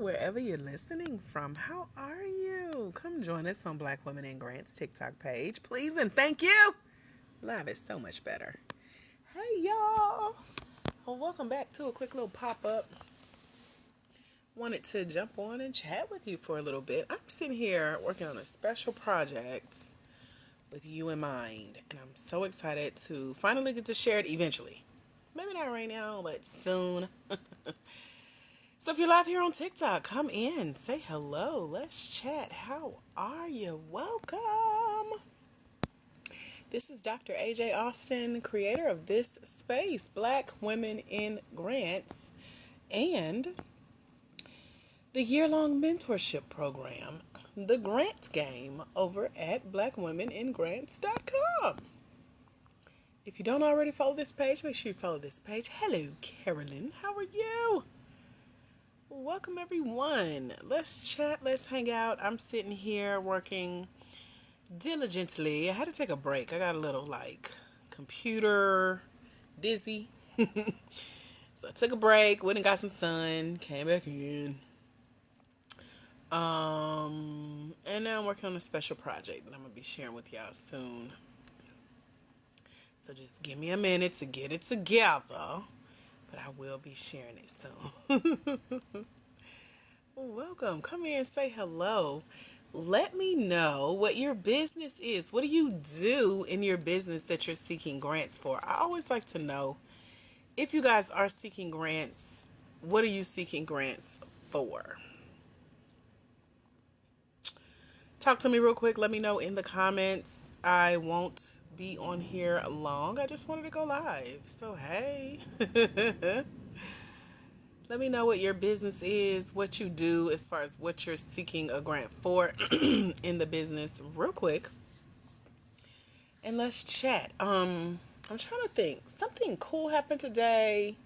wherever you're listening from. How are you? Come join us on Black Women in Grants TikTok page, please, and thank you. Live is so much better. Hey, y'all. Well, welcome back to a quick little pop-up. Wanted to jump on and chat with you for a little bit. I'm sitting here working on a special project with you in mind, and I'm so excited to finally get to share it eventually. Maybe not right now, but soon. So if you're live here on TikTok, come in, say hello, let's chat. How are you? Welcome. This is Dr. AJ Austin, creator of this space, Black Women in Grants, and the year-long mentorship program, The Grant Game, over at blackwomeningrants.com. If you don't already follow this page, make sure you follow this page. Hello, Carolyn. How are you? Welcome, everyone. Let's chat. Let's hang out. I'm sitting here working diligently. I had to take a break. I got a little, computer dizzy. So I took a break, went and got some sun, came back in. And now I'm working on a special project that I'm going to be sharing with y'all soon. So just give me a minute to get it together. But I will be sharing it soon. Welcome. Come here and say hello. Let me know what your business is. What do you do in your business that you're seeking grants for? I always like to know if you guys are seeking grants, what are you seeking grants for? Talk to me real quick. Let me know in the comments. I won't be on here long. I just wanted to go live. So, hey. Let me know what your business is, what you do as far as what you're seeking a grant for in the business real quick. And let's chat. I'm trying to think. Something cool happened today.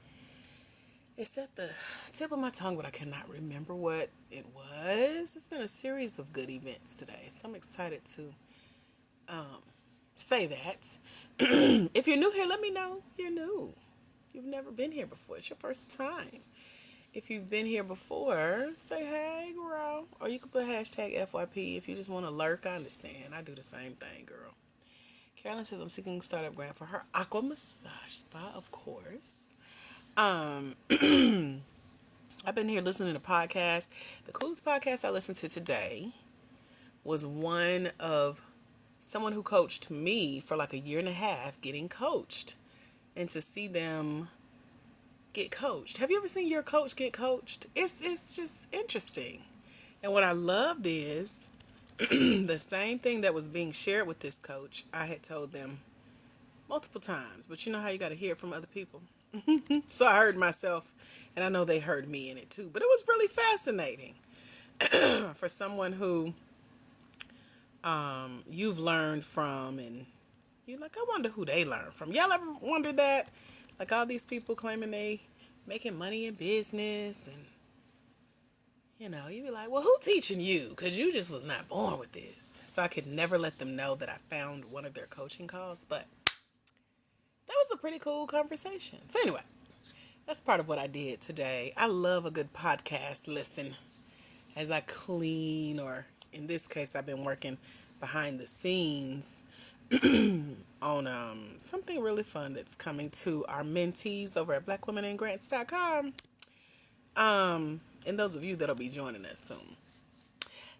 It's at the tip of my tongue, but I cannot remember what it was. It's been a series of good events today, so I'm excited to say that. If you're new here, let me know you're new. You've never been here before. It's your first time. If you've been here before, say, hey, girl. Or you can put hashtag FYP if you just want to lurk. I understand. I do the same thing, girl. Carolyn says I'm seeking a startup grant for her aqua massage spa, of course. I've been here listening to podcasts. The coolest podcast I listened to today was one of someone who coached me for like a year and a half getting coached. And to see them get coached. Have you ever seen your coach get coached? It's just interesting. And what I loved is the same thing that was being shared with this coach, I had told them multiple times. But you know how you got to hear it from other people? So I heard myself, and I know they heard me in it too. But it was really fascinating for someone who you've learned from, and you're like, I wonder who they learned from. Y'all ever wonder that? Like all these people claiming they making money in business, and you be like, well, who teaching you? Because you just was not born with this. So I could never let them know that I found one of their coaching calls, but that was a pretty cool conversation. So anyway, that's part of what I did today. I love a good podcast listen as I clean, or in this case, I've been working behind the scenes on something really fun that's coming to our mentees over at blackwomeningrants.com. And those of you that'll be joining us soon.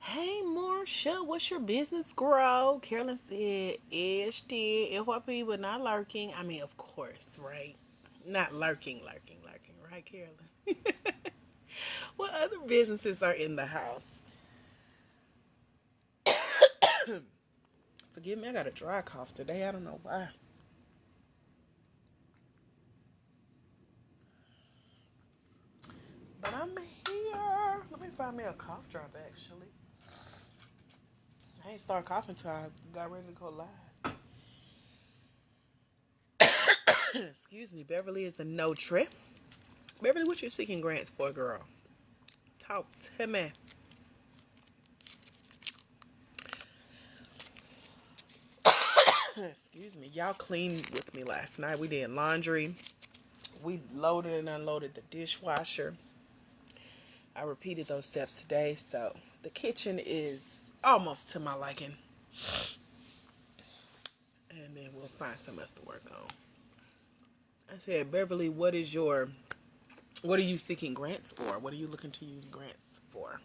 Hey, Marsha, what's your business, grow? Carolyn said, ish, did, FYP, but not lurking. I mean, of course, right? Not lurking, right, Carolyn? What other businesses are in the house? Forgive me, I got a dry cough today. I don't know why. But I'm here. Let me find me a cough drop, actually. I ain't start coughing until I got ready to go live. Excuse me. Beverly is a no trip. Beverly, what you seeking grants for, girl? Talk to me. Excuse me. Y'all cleaned with me last night. We did laundry. We loaded and unloaded the dishwasher. I repeated those steps today, so the kitchen is almost to my liking. And then we'll find something else to work on. I said, Beverly, what are you seeking grants for? What are you looking to use grants for?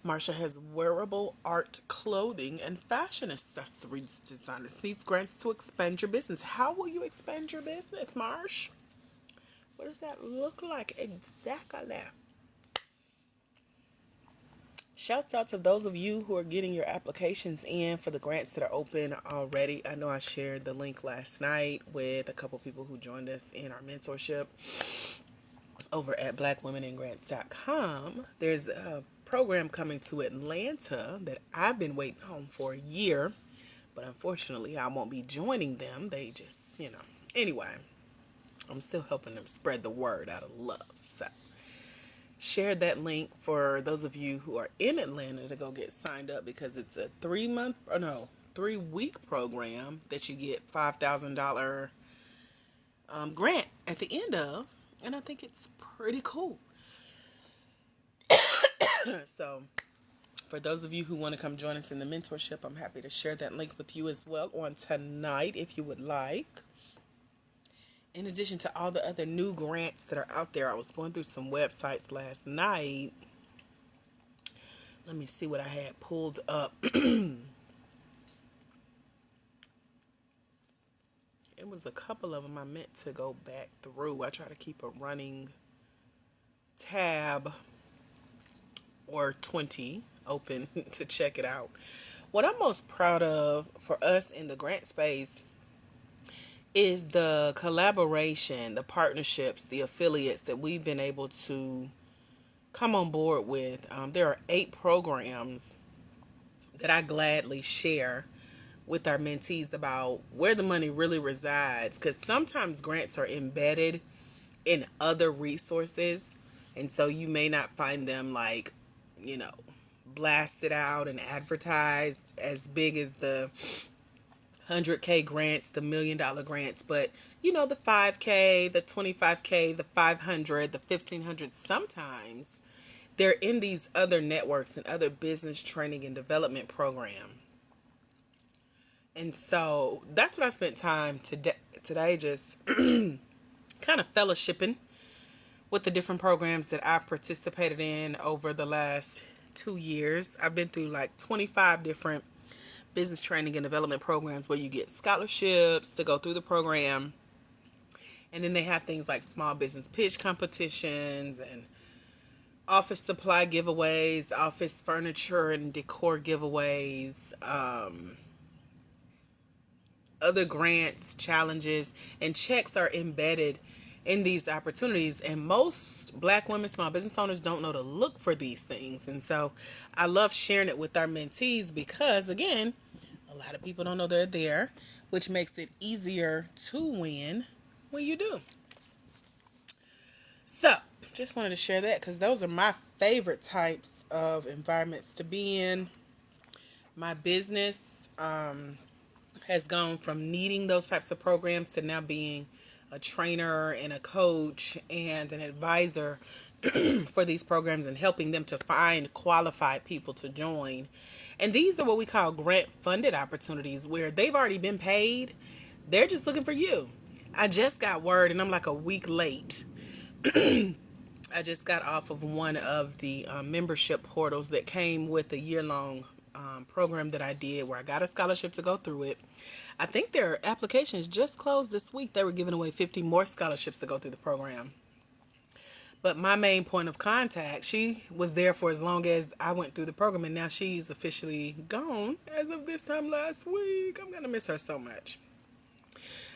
Marsha has wearable art clothing and fashion accessories designers. Needs grants to expand your business. How will you expand your business, Marsh? What does that look like exactly? Shouts out to those of you who are getting your applications in for the grants that are open already. I know I shared the link last night with a couple people who joined us in our mentorship over at blackwomeningrants.com. There's a program coming to Atlanta that I've been waiting on for a year, but unfortunately I won't be joining them. They just, Anyway, I'm still helping them spread the word out of love. So shared that link for those of you who are in Atlanta to go get signed up, because it's a 3-week program that you get $5,000 grant at the end of, and I think it's pretty cool. So for those of you who want to come join us in the mentorship, I'm happy to share that link with you as well on tonight if you would like. In addition to all the other new grants that are out there, I was going through some websites last night. Let me see what I had pulled up. It was a couple of them I meant to go back through. I try to keep a running tab or 20 open to check it out. What I'm most proud of for us in the grant space is the collaboration, the partnerships, the affiliates that we've been able to come on board with. There are 8 programs that I gladly share with our mentees about where the money really resides, because sometimes grants are embedded in other resources, and so you may not find them blasted out and advertised as big as the 100K grants, the $1 million grants, but the 5K, the 25K, the 500, the 1500, sometimes they're in these other networks and other business training and development programs. And so that's what I spent time today just kind of fellowshipping with the different programs that I've participated in over the last 2 years. I've been through 25 different business training and development programs where you get scholarships to go through the program. And then they have things like small business pitch competitions and office supply giveaways, office furniture and decor giveaways, other grants, challenges, and checks are embedded in these opportunities. And most Black women small business owners don't know to look for these things. And so I love sharing it with our mentees because, again, a lot of people don't know they're there, which makes it easier to win when you do. So just wanted to share that because those are my favorite types of environments to be in. My business has gone from needing those types of programs to now being a trainer and a coach and an advisor for these programs and helping them to find qualified people to join. And these are what we call grant funded opportunities, where they've already been paid. They're just looking for you. I just got word, and I'm like a week late. I just got off of one of the membership portals that came with a year-long program that I did where I got a scholarship to go through it. I think their applications just closed this week. They were giving away 50 more scholarships to go through the program. But my main point of contact, she was there for as long as I went through the program, and now she's officially gone as of this time last week. I'm going to miss her so much.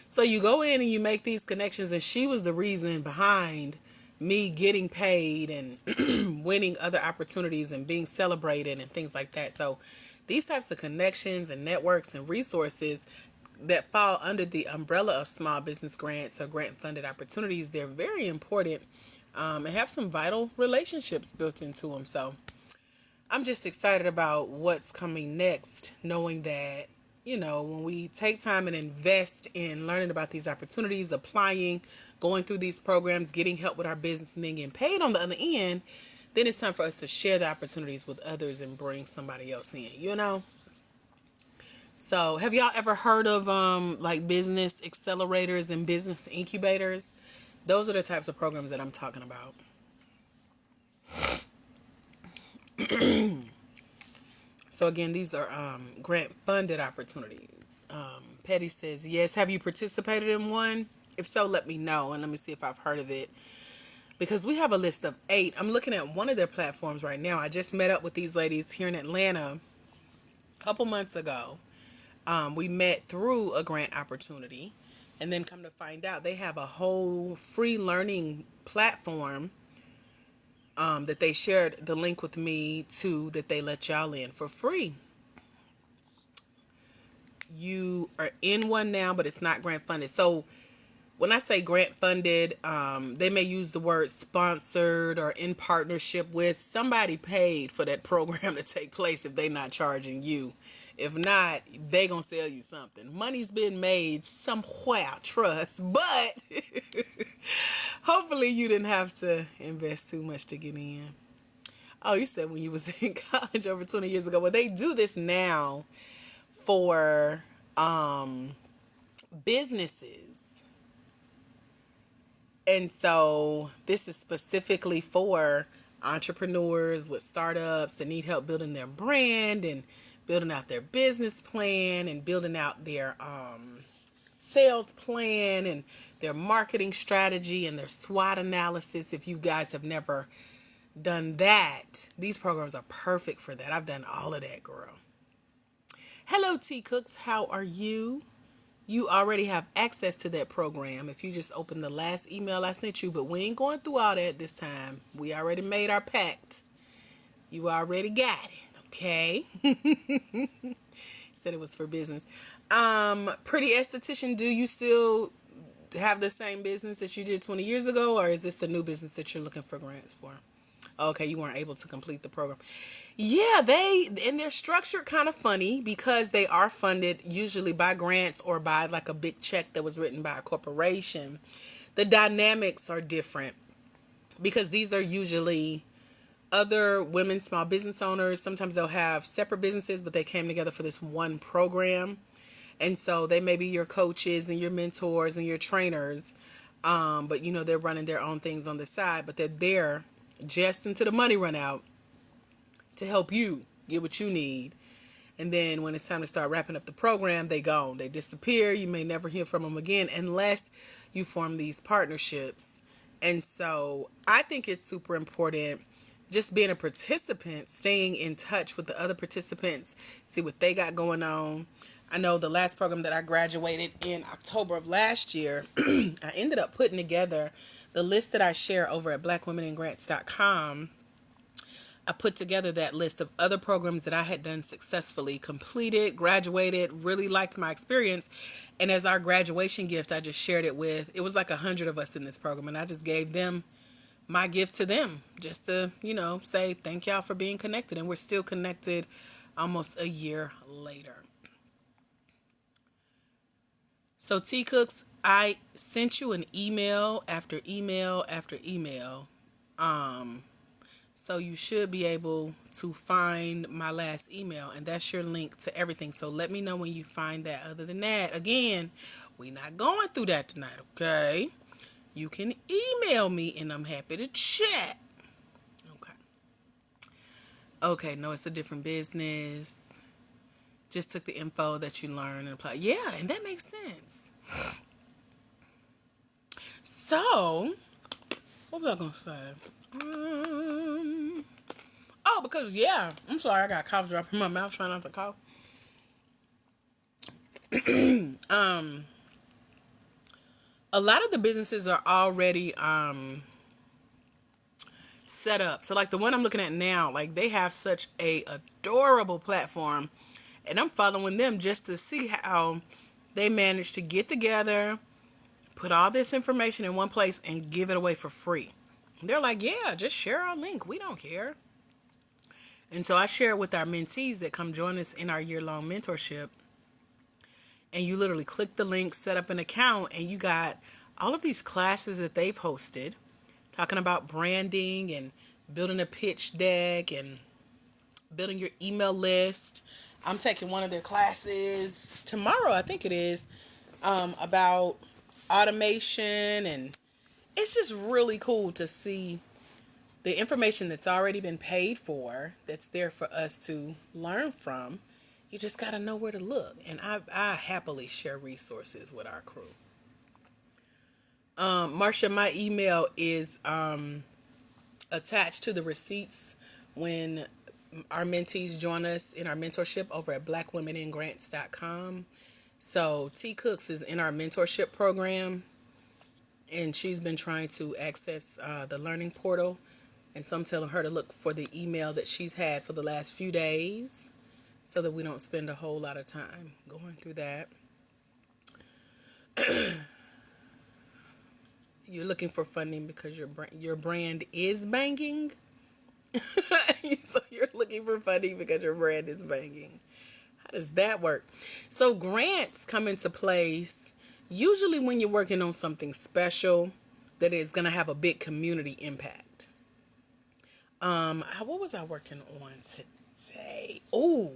So you go in and you make these connections, and she was the reason behind me getting paid and winning other opportunities and being celebrated and things like that. So these types of connections and networks and resources that fall under the umbrella of small business grants or grant funded opportunities, they're very important and have some vital relationships built into them. So I'm just excited about what's coming next, knowing that when we take time and invest in learning about these opportunities, applying, going through these programs, getting help with our business, and then getting paid on the other end, then it's time for us to share the opportunities with others and bring somebody else in. So have y'all ever heard of like business accelerators and business incubators? Those are the types of programs that I'm talking about. So again, these are grant funded opportunities. Petty says, yes. Have you participated in one? If so, let me know and let me see if I've heard of it. Because we have a list of 8. I'm looking at one of their platforms right now. I just met up with these ladies here in Atlanta a couple months ago. We met through a grant opportunity, and then come to find out they have a whole free learning platform that they shared the link with me to, that they let y'all in for free. You are in one now, but it's not grant funded. So when I say grant funded, they may use the word sponsored or in partnership with. Somebody paid for that program to take place if they not charging you. If not, they gonna sell you something. Money's been made somewhere, trust. But hopefully you didn't have to invest too much to get in. Oh, you said when you was in college over 20 years ago. Well, they do this now for businesses. And so this is specifically for entrepreneurs with startups that need help building their brand and building out their business plan and building out their sales plan and their marketing strategy and their SWOT analysis. If you guys have never done that, these programs are perfect for that. I've done all of that, girl. Hello, T Cooks. How are you? You already have access to that program if you just open the last email I sent you, but we ain't going through all that this time. We already made our pact. You already got it, okay? Said it was for business. Pretty esthetician, do you still have the same business that you did 20 years ago, or is this a new business that you're looking for grants for? Okay, you weren't able to complete the program. Yeah, they're structured kind of funny because they are funded usually by grants or by like a big check that was written by a corporation. The dynamics are different because these are usually other women small business owners. Sometimes they'll have separate businesses, but they came together for this one program. And so they may be your coaches and your mentors and your trainers. But they're running their own things on the side, but they're there just until the money run out to help you get what you need. And then when it's time to start wrapping up the program, they gone. They disappear. You may never hear from them again unless you form these partnerships. And so I think it's super important just being a participant, staying in touch with the other participants, see what they got going on. I know the last program that I graduated in October of last year, I ended up putting together the list that I share over at blackwomeningrants.com. I put together that list of other programs that I had done successfully, completed, graduated, really liked my experience. And as our graduation gift, I just shared it with, it was like 100 of us in this program. And I just gave them my gift to them just to, say thank y'all for being connected. And we're still connected almost a year later. So T Cooks, I sent you an email after email after email. So you should be able to find my last email, and that's your link to everything. So let me know when you find that. Other than that, again, we're not going through that tonight, okay? You can email me, and I'm happy to chat. Okay, no, it's a different business. Just took the info that you learned and applied. Yeah, and that makes sense. So, what was I going to say? Because, I'm sorry, I got cough drop in my mouth trying not to cough. A lot of the businesses are already set up. So like the one I'm looking at now, like they have such a adorable platform, and I'm following them just to see how they manage to get together, put all this information in one place and give it away for free. They're like, yeah, just share our link. We don't care. And so I share it with our mentees that come join us in our year-long mentorship. and you literally click the link, set up an account, and you got all of these classes that they've hosted talking about branding and building a pitch deck and building your email list. I'm taking one of their classes tomorrow, I think it is, about automation, and it's just really cool to see the information that's already been paid for, that's there for us to learn from. You just got to know where to look. And I happily share resources with our crew. Marcia, my email is attached to the receipts when our mentees join us in our mentorship over at blackwomeningrants.com. So T Cooks is in our mentorship program, and she's been trying to access the learning portal. And so I'm telling her to look for the email that she's had for the last few days so that we don't spend a whole lot of time going through that. You're looking for funding because your brand is banging. So you're looking for funding because your brand is banging. How does that work? So grants come into place usually when you're working on something special that is going to have a big community impact. What was I working on today? Oh,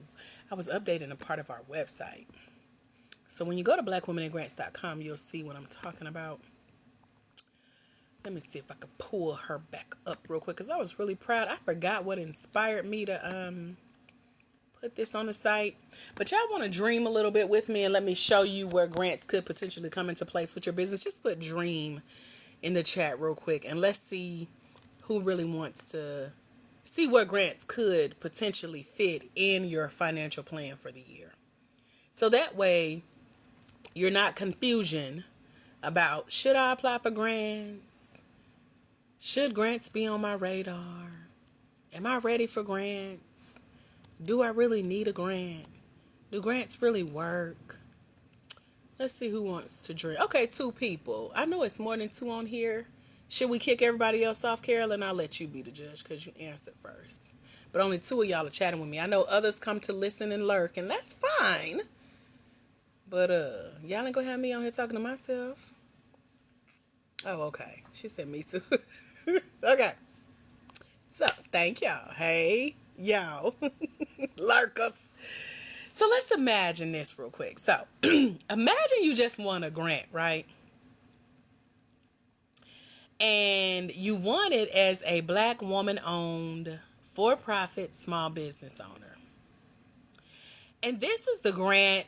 I was updating a part of our website. So when you go to blackwomeningrants.com, you'll see what I'm talking about. Let me see if I could pull her back up real quick, because I was really proud. I forgot what inspired me to put this on the site. But y'all want to dream a little bit with me and let me show you where grants could potentially come into place with your business. Just put dream in the chat real quick, and let's see who really wants to see where grants could potentially fit in your financial plan for the year. So that way you're not confusion about, should I apply for grants? Should grants be on my radar? Am I ready for grants? Do I really need a grant? Do grants really work? Let's see who wants to dream. Okay, 2 people. I know it's more than 2 on here. Should we kick everybody else off, Carolyn? I'll let you be the judge because you answered first. But only 2 of y'all are chatting with me. I know others come to listen and lurk, and that's fine. But y'all ain't gonna have me on here talking to myself. Oh, okay. She said me too. Okay. So, thank y'all. Hey, y'all. Lurkers. So, let's imagine this real quick. So, imagine you just won a grant, right? And you won it as a Black woman-owned, for-profit small business owner. And this is the grant.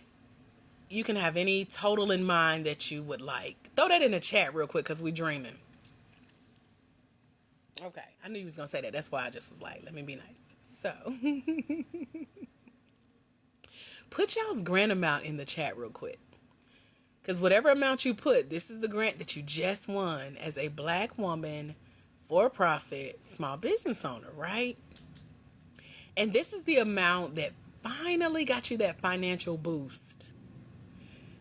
You can have any total in mind that you would like. Throw that in the chat real quick because we're dreaming. Okay, I knew you was going to say that. That's why I just was like, let me be nice. So, put y'all's grant amount in the chat real quick. Because whatever amount you put, this is the grant that you just won as a Black woman, for-profit small business owner, right? And this is the amount that finally got you that financial boost.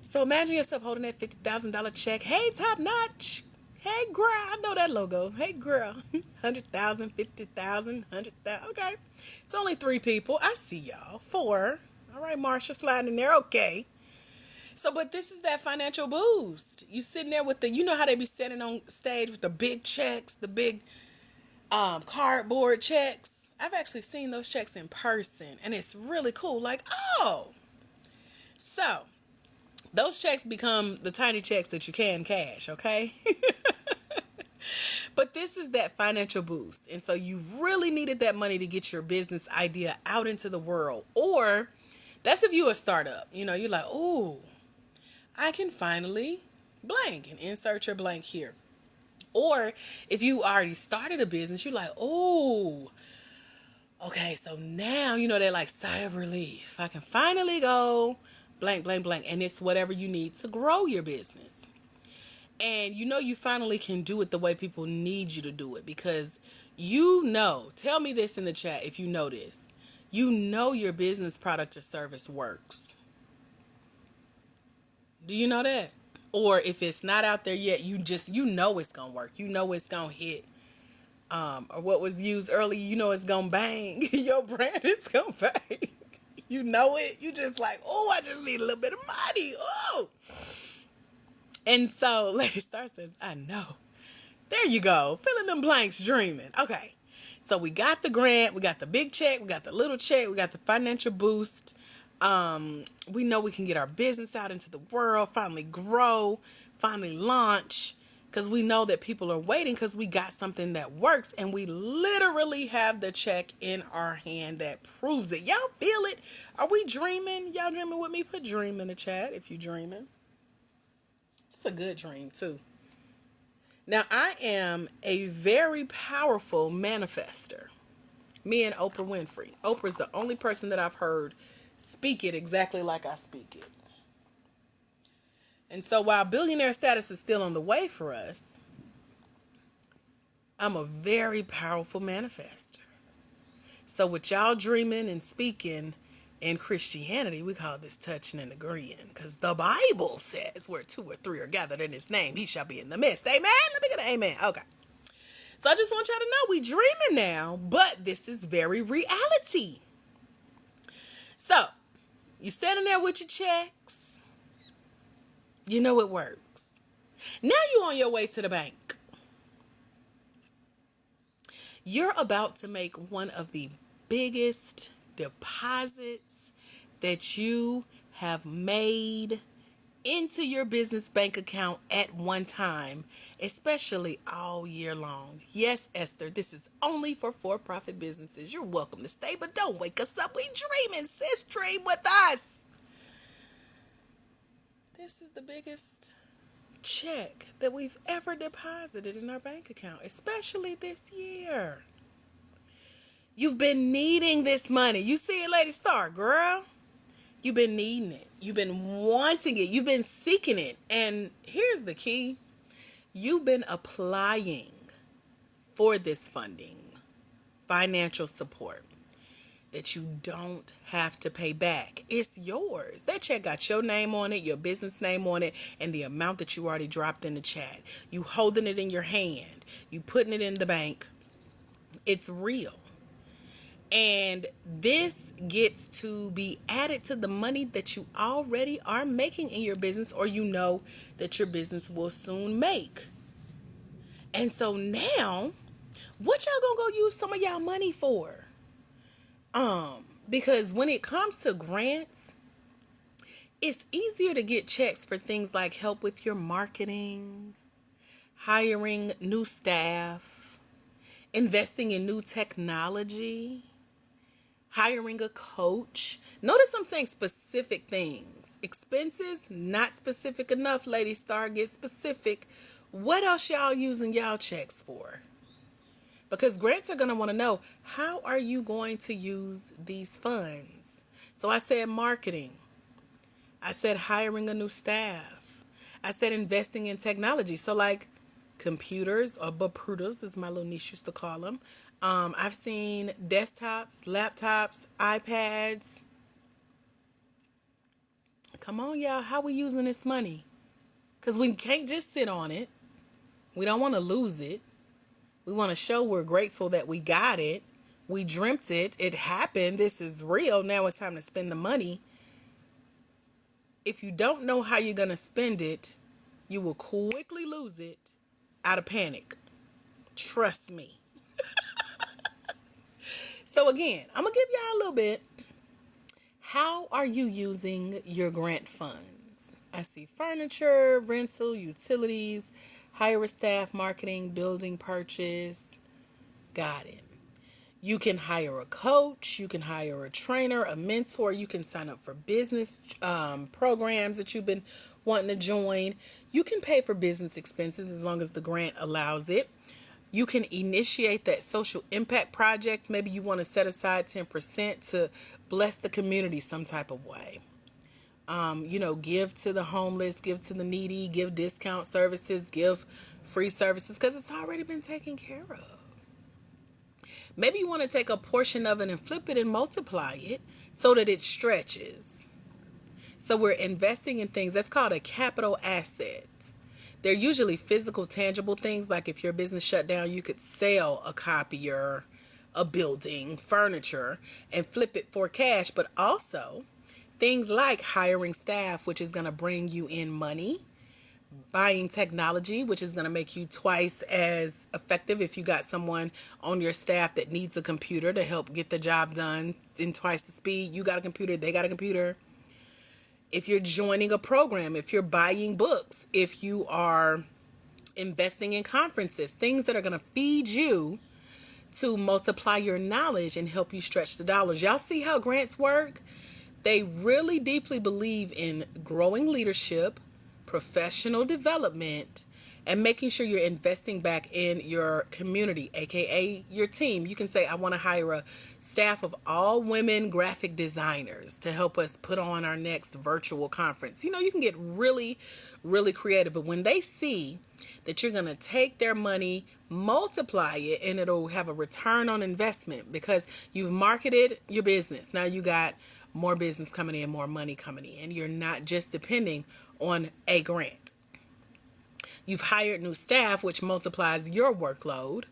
So imagine yourself holding that $50,000 check. Hey, Top Notch. Hey, girl. I know that logo. Hey, girl. 100,000, 50,000, 100,000. Okay. It's only 3 people. I see y'all. 4. All right, Marsha sliding in there. Okay. So, but this is that financial boost. You sitting there with you know how they be standing on stage with the big checks, the big cardboard checks. I've actually seen those checks in person, and it's really cool. Like, oh. So, those checks become the tiny checks that you can cash, okay? But this is that financial boost. And so you really needed that money to get your business idea out into the world. Or that's if you're a startup. You know, you're like, ooh, I can finally blank, and insert your blank here. Or if you already started a business, you're like, ooh, okay, so now, you know, they're like sigh of relief. I can finally go blank, blank, blank. And it's whatever you need to grow your business. And you know you finally can do it the way people need you to do it, because you know, tell me this in the chat if you know this. You know your business product or service works. Do you know that? Or if it's not out there yet, you know it's going to work. You know it's going to hit. Or what was used earlier, you know it's going to bang. Your brand is going to bang. You know it. You just like, oh, I just need a little bit of money. And so Lady Star says, I know. There you go. Filling them blanks, dreaming. Okay. So we got the grant, we got the big check, we got the little check, we got the financial boost. We know we can get our business out into the world, finally grow, finally launch, because we know that people are waiting because we got something that works, and we literally have the check in our hand that proves it. Y'all feel it? Are we dreaming? Y'all dreaming with me? Put dream in the chat if you dreaming. It's a good dream too. Now, I am a very powerful manifester. Me and Oprah Winfrey. Oprah's the only person that I've heard speak it exactly like I speak it. And so while billionaire status is still on the way for us, I'm a very powerful manifester. So with y'all dreaming and speaking in Christianity, we call this touching and agreeing, because the Bible says where 2 or 3 are gathered in his name, he shall be in the midst. Amen? Let me get an amen. Okay. So I just want y'all to know we dreaming now, but this is very reality. So you standing there with your checks. You know it works. Now you on your way to the bank. You're about to make one of the biggest deposits that you have made into your business bank account at one time, especially all year long. Yes, Esther, this is only for-profit businesses. You're welcome to stay, but don't wake us up. We dreaming, sis. Dream with us. This is the biggest check that we've ever deposited in our bank account, especially this year. You've been needing this money. You see it, Lady Star, girl. You've been needing it. You've been wanting it. You've been seeking it. And here's the key. You've been applying for this funding, financial support that you don't have to pay back. It's yours. That check got your name on it, your business name on it, and the amount that you already dropped in the chat. You holding it in your hand. You putting it in the bank. It's real. And this gets to be added to the money that you already are making in your business, or you know that your business will soon make. And so now, what y'all gonna go use some of y'all money for? Because when it comes to grants, it's easier to get checks for things like help with your marketing, hiring new staff, investing in new technology, hiring a coach. Notice I'm saying specific things. Expenses, not specific enough, Lady Star. Get specific. What else y'all using y'all checks for? Because grants are going to want to know, how are you going to use these funds? So I said marketing. I said hiring a new staff. I said investing in technology. So like computers, or baprutas, as my little niece used to call them. I've seen desktops, laptops, iPads. Come on, y'all. How we using this money? Because we can't just sit on it. We don't want to lose it. We want to show we're grateful that we got it. We dreamt it. It happened. This is real. Now it's time to spend the money. If you don't know how you're going to spend it, you will quickly lose it out of panic. Trust me. So again, I'm going to give y'all a little bit. How are you using your grant funds? I see furniture, rental, utilities, hire a staff, marketing, building purchase. Got it. You can hire a coach. You can hire a trainer, a mentor. You can sign up for business programs that you've been wanting to join. You can pay for business expenses as long as the grant allows it. You can initiate that social impact project. Maybe you want to set aside 10% to bless the community some type of way. Give to the homeless, give to the needy, give discount services, give free services, because it's already been taken care of. Maybe you want to take a portion of it and flip it and multiply it so that it stretches. So we're investing in things. That's called a capital asset. They're usually physical, tangible things. Like if your business shut down, you could sell a copier, a building, furniture, and flip it for cash. But also things like hiring staff, which is going to bring you in money. buying technology, which is going to make you twice as effective if you got someone on your staff that needs a computer to help get the job done in twice the speed. You got a computer, they got a computer. If you're joining a program, if you're buying books, if you are investing in conferences, things that are going to feed you to multiply your knowledge and help you stretch the dollars. Y'all see how grants work? They really deeply believe in growing leadership, professional development, and making sure you're investing back in your community, aka your team. You can say, I want to hire a staff of all women graphic designers to help us put on our next virtual conference. You know, you can get really, really creative. But when they see that you're going to take their money, multiply it, and it'll have a return on investment because you've marketed your business. Now you got more business coming in, more money coming in. You're not just depending on a grant. You've hired new staff, which multiplies your workload.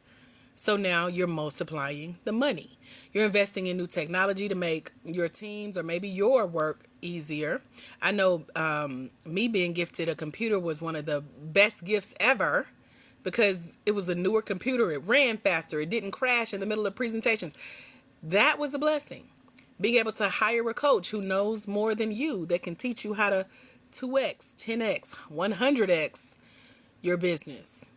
So now you're multiplying the money. You're investing in new technology to make your teams or maybe your work easier. I know me being gifted a computer was one of the best gifts ever because it was a newer computer. It ran faster. It didn't crash in the middle of presentations. That was a blessing. Being able to hire a coach who knows more than you that can teach you how to 2x, 10x, 100x your business.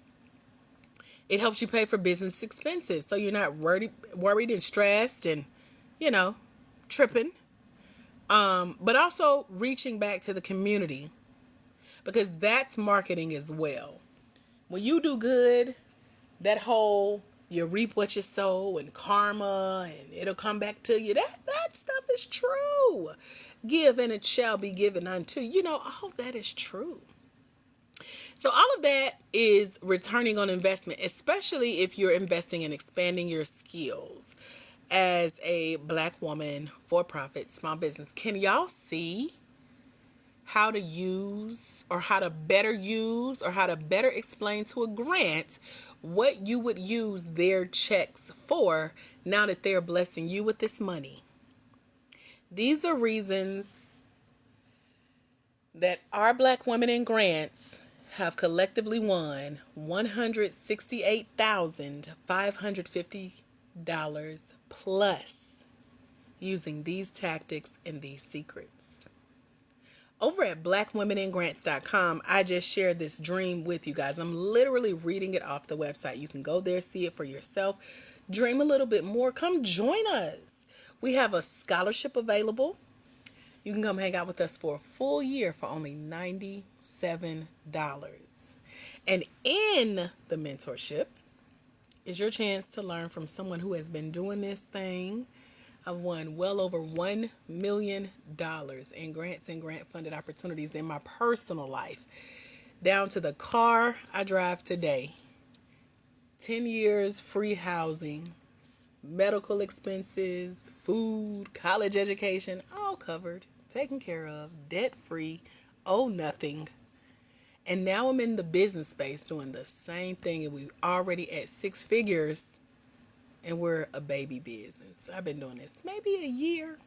It helps you pay for business expenses so you're not worried and stressed and, tripping. But also reaching back to the community because that's marketing as well. When you do good, that whole you reap what you sow and karma and it'll come back to you. That stuff is true. Give and it shall be given unto you. All that is true. So all of that is returning on investment, especially if you're investing in expanding your skills as a Black woman, for-profit, small business. Can y'all see how to use or how to better use or how to better explain to a grant what you would use their checks for now that they're blessing you with this money? These are reasons that our Black women in grants have collectively won $168,550 plus using these tactics and these secrets. Over at blackwomeningrants.com, I just shared this dream with you guys. I'm literally reading it off the website. You can go there, see it for yourself, dream a little bit more. Come join us. We have a scholarship available. You can come hang out with us for a full year for only $97. And in the mentorship is your chance to learn from someone who has been doing this thing. I've won well over $1 million in grants and grant-funded opportunities in my personal life, down to the car I drive today. 10 years free housing, medical expenses, food, college education, all covered, taken care of, debt-free, owe nothing. And now I'm in the business space doing the same thing, and we're already at 6 figures. And we're a baby business. I've been doing this maybe a year.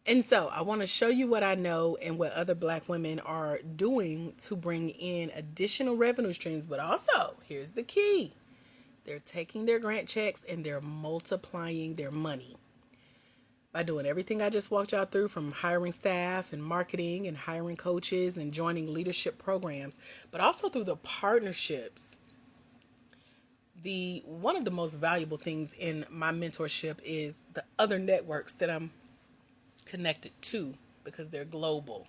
And so I want to show you what I know and what other Black women are doing to bring in additional revenue streams. But also, here's the key. They're taking their grant checks and they're multiplying their money by doing everything I just walked y'all through, from hiring staff and marketing and hiring coaches and joining leadership programs, but also through the partnerships. One of the most valuable things in my mentorship is the other networks that I'm connected to because they're global.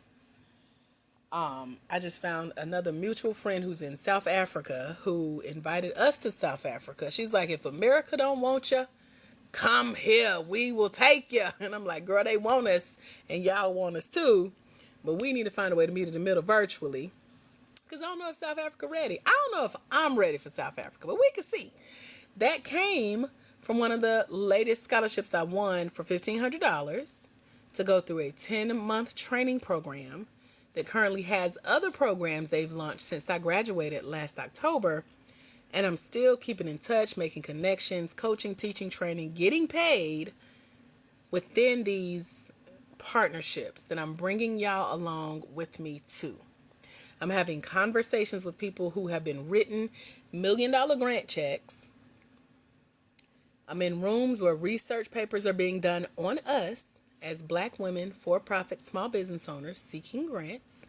I just found another mutual friend who's in South Africa who invited us to South Africa. She's like, if America don't want you, come here, we will take you. And I'm like, girl, they want us and y'all want us too, but we need to find a way to meet in the middle virtually. Because I don't know if South Africa ready. I don't know if I'm ready for South Africa, but we can see. That came from one of the latest scholarships I won for $1,500 to go through a 10-month training program that currently has other programs they've launched since I graduated last October. And I'm still keeping in touch, making connections, coaching, teaching, training, getting paid within these partnerships that I'm bringing y'all along with me too. I'm having conversations with people who have been written $1 million grant checks. I'm in rooms where research papers are being done on us as Black women, for-profit small business owners seeking grants.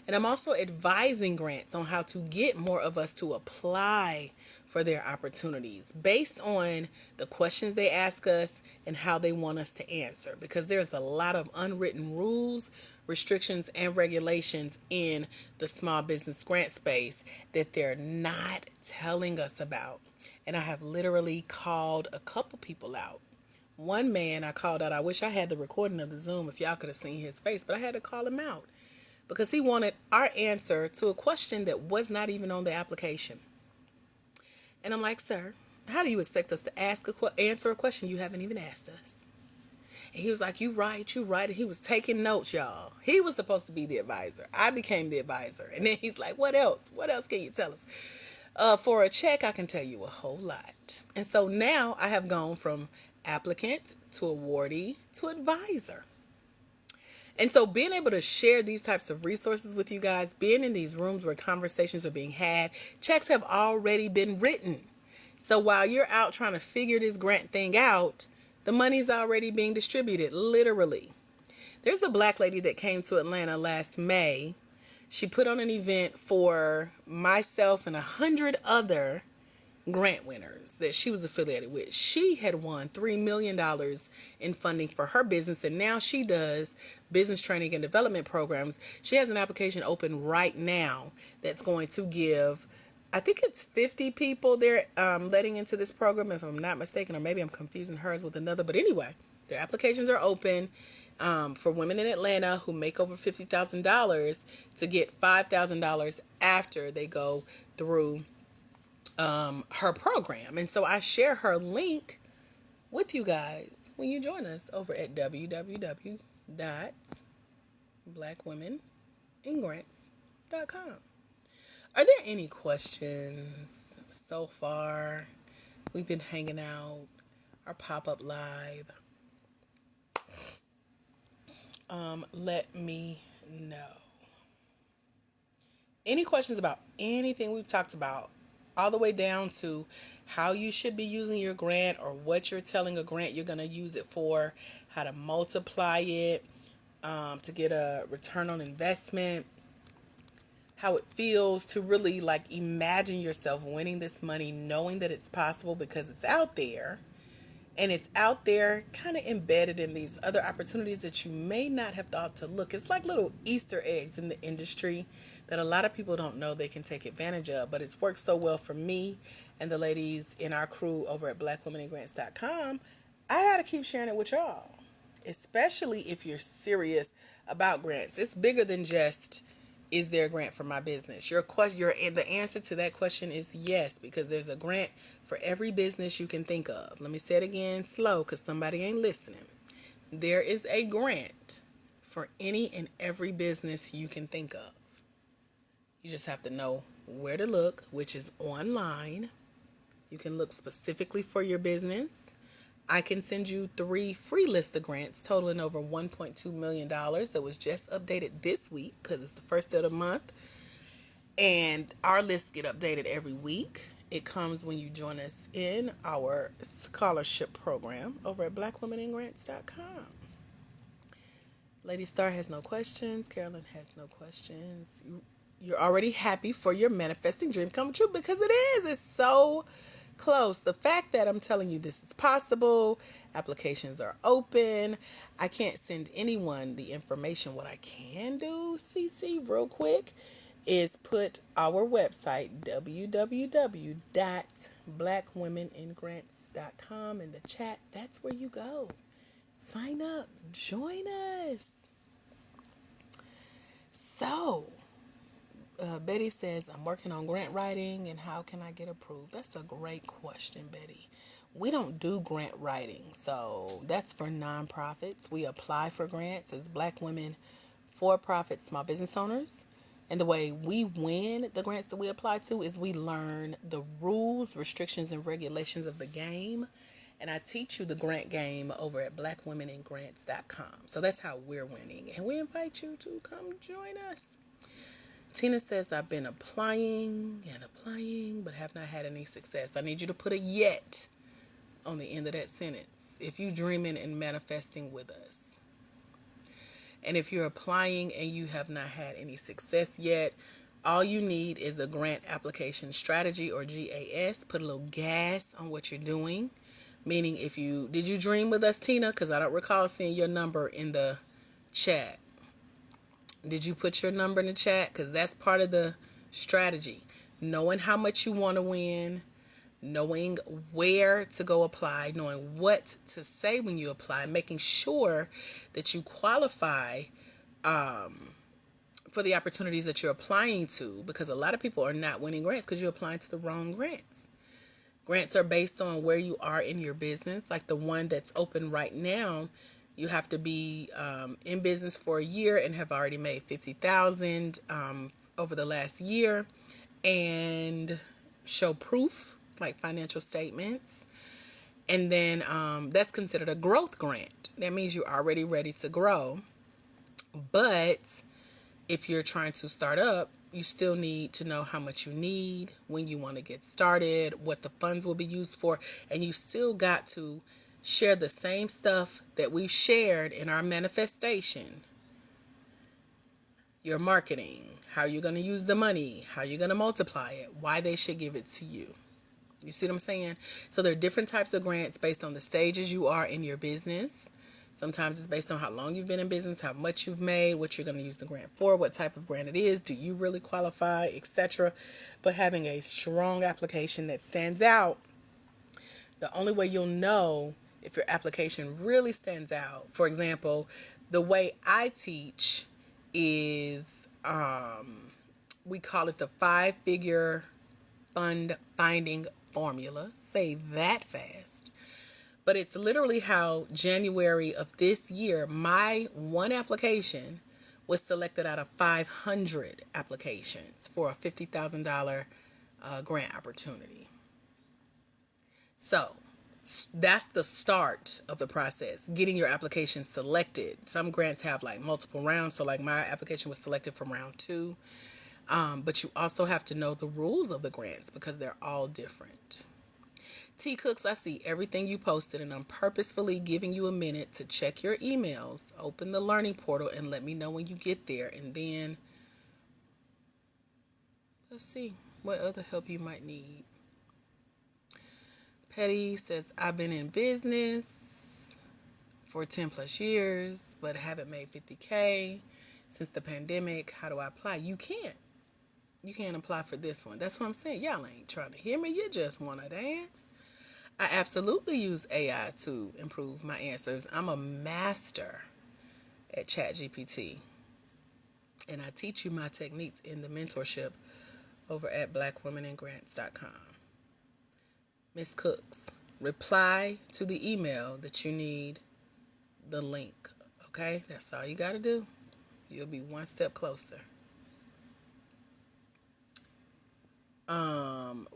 And I'm also advising grants on how to get more of us to apply for their opportunities based on the questions they ask us and how they want us to answer. Because there's a lot of unwritten rules, restrictions, and regulations in the small business grant space that they're not telling us about. And I have literally called a couple people out. One man I called out, I wish I had the recording of the Zoom if y'all could have seen his face, but I had to call him out because he wanted our answer to a question that was not even on the application. And I'm like, sir, how do you expect us to answer a question you haven't even asked us? And he was like, you right. And he was taking notes, y'all. He was supposed to be the advisor. I became the advisor. And then he's like, what else? What else can you tell us? For a check, I can tell you a whole lot. And so now I have gone from applicant to awardee to advisor. And so being able to share these types of resources with you guys, being in these rooms where conversations are being had, checks have already been written. So while you're out trying to figure this grant thing out, the money's already being distributed, literally. There's a Black lady that came to Atlanta last May. She put on an event for myself and 100 other grant winners that she was affiliated with. She had won $3 million in funding for her business, and now she does business training and development programs. She has an application open right now that's going to give, I think it's 50 people they're letting into this program, if I'm not mistaken, or maybe I'm confusing hers with another. But anyway, their applications are open for women in Atlanta who make over $50,000 to get $5,000 after they go through her program. And so I share her link with you guys when you join us over at www.blackwomeningrants.com. Are there any questions so far? We've been hanging out, our pop-up live. Let me know. Any questions about anything we've talked about, all the way down to how you should be using your grant or what you're telling a grant you're going to use it for, how to multiply it to get a return on investment, how it feels to really like imagine yourself winning this money, knowing that it's possible because it's out there. And it's out there kind of embedded in these other opportunities that you may not have thought to look. It's like little Easter eggs in the industry that a lot of people don't know they can take advantage of. But it's worked so well for me and the ladies in our crew over at blackwomeningrants.com. I got to keep sharing it with y'all, especially if you're serious about grants. It's bigger than just, is there a grant for my business? The answer to that question is yes, because there's a grant for every business you can think of. Let me say it again slow because somebody ain't listening. There is a grant for any and every business you can think of. You just have to know where to look, which is online. You can look specifically for your business. I can send you 3 free lists of grants totaling over $1.2 million that was just updated this week because it's the first of the month. And our lists get updated every week. It comes when you join us in our scholarship program over at blackwomeningrants.com. Lady Star has no questions. Carolyn has no questions. You're already happy for your manifesting dream come true because it is. It's so close. The fact that I'm telling you this is possible, applications are open. I can't send anyone the information. What I can do, CC, real quick, is put our website, www.blackwomeningrants.com, in the chat. That's where you go. Sign up. Join us. So, Betty says, I'm working on grant writing and how can I get approved? That's a great question, Betty. We don't do grant writing, so that's for nonprofits. We apply for grants as Black women, for-profit small business owners. And the way we win the grants that we apply to is we learn the rules, restrictions, and regulations of the game. And I teach you the grant game over at blackwomeningrants.com. So that's how we're winning. And we invite you to come join us. Tina says, I've been applying and applying, but have not had any success. I need you to put a yet on the end of that sentence if you're dreaming and manifesting with us. And if you're applying and you have not had any success yet, all you need is a grant application strategy, or GAS. Put a little gas on what you're doing. Meaning, did you dream with us, Tina? Because I don't recall seeing your number in the chat. Did you put your number in the chat? Because that's part of the strategy. Knowing how much you want to win, knowing where to go apply, knowing what to say when you apply, making sure that you qualify for the opportunities that you're applying to, because a lot of people are not winning grants because you're applying to the wrong grants. Grants are based on where you are in your business. Like the one that's open right now, you have to be in business for a year and have already made $50,000 over the last year, and show proof, like financial statements. And then that's considered a growth grant. That means you're already ready to grow. But if you're trying to start up, you still need to know how much you need, when you want to get started, what the funds will be used for, and you still got to share the same stuff that we've shared in our manifestation. Your marketing, how you're going to use the money, how you're going to multiply it, why they should give it to you. You see what I'm saying? So there are different types of grants based on the stages you are in your business. Sometimes it's based on how long you've been in business, how much you've made, what you're going to use the grant for, what type of grant it is, do you really qualify, etc. But having a strong application that stands out, the only way you'll know if your application really stands out, for example, the way I teach is, we call it the 5-figure fund finding formula. Say that fast. But it's literally how January of this year, my one application was selected out of 500 applications for a $50,000 grant opportunity. So that's the start of the process, getting your application selected. Some grants have like multiple rounds. So like my application was selected from round 2. But you also have to know the rules of the grants because they're all different. T Cooks, I see everything you posted, and I'm purposefully giving you a minute to check your emails, open the learning portal, and let me know when you get there. And then let's see what other help you might need. Petty says, I've been in business for 10 plus years, but haven't made 50K since the pandemic. How do I apply? You can't apply for this one. That's what I'm saying. Y'all ain't trying to hear me. You just want to dance. I absolutely use AI to improve my answers. I'm a master at ChatGPT, and I teach you my techniques in the mentorship over at blackwomenandgrants.com. Miss Cooks, reply to the email that you need the link. Okay? That's all you got to do. You'll be one step closer.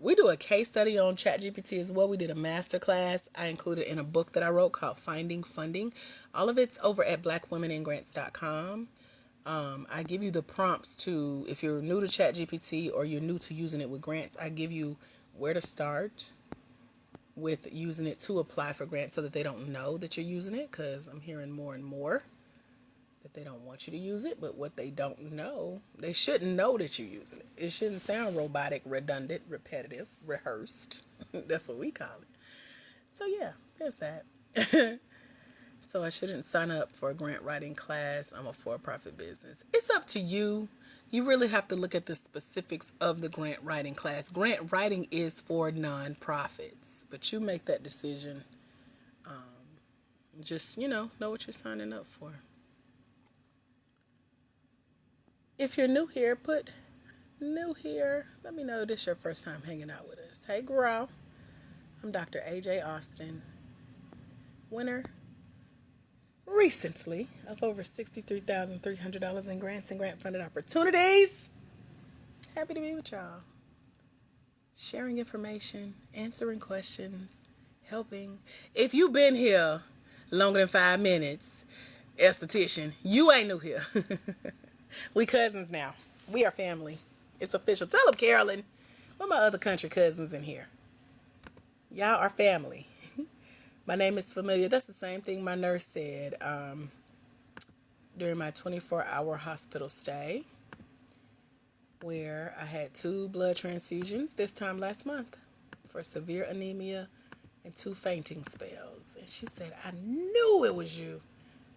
We do a case study on ChatGPT as well. We did a master class I included in a book that I wrote called Finding Funding. All of it's over at blackwomenandgrants.com. I give you the prompts to, if you're new to ChatGPT or you're new to using it with grants, I give you where to start with using it to apply for grants so that they don't know that you're using it, because I'm hearing more and more that they don't want you to use it, but what they don't know, they shouldn't know that you're using it. It shouldn't sound robotic, redundant, repetitive, rehearsed. That's what we call it. So yeah, there's that. So I shouldn't sign up for a grant writing class. I'm a for-profit business. It's up to you. You really have to look at the specifics of the grant writing class. Grant writing is for nonprofits, but you make that decision. Just, know what you're signing up for. If you're new here, put new here. Let me know this is your first time hanging out with us. Hey, girl. I'm Dr. AJ Austin, winner recently of over $63,300 in grants and grant-funded opportunities. Happy to be with y'all. Sharing information, answering questions, helping. If you've been here longer than 5 minutes, esthetician, you ain't new here. We cousins now. We are family. It's official. Tell them, Carolyn. Where my other country cousins in here? Y'all are family. My name is familiar. That's the same thing my nurse said during my 24-hour hospital stay, where I had 2 blood transfusions this time last month for severe anemia and 2 fainting spells. And she said, I knew it was you.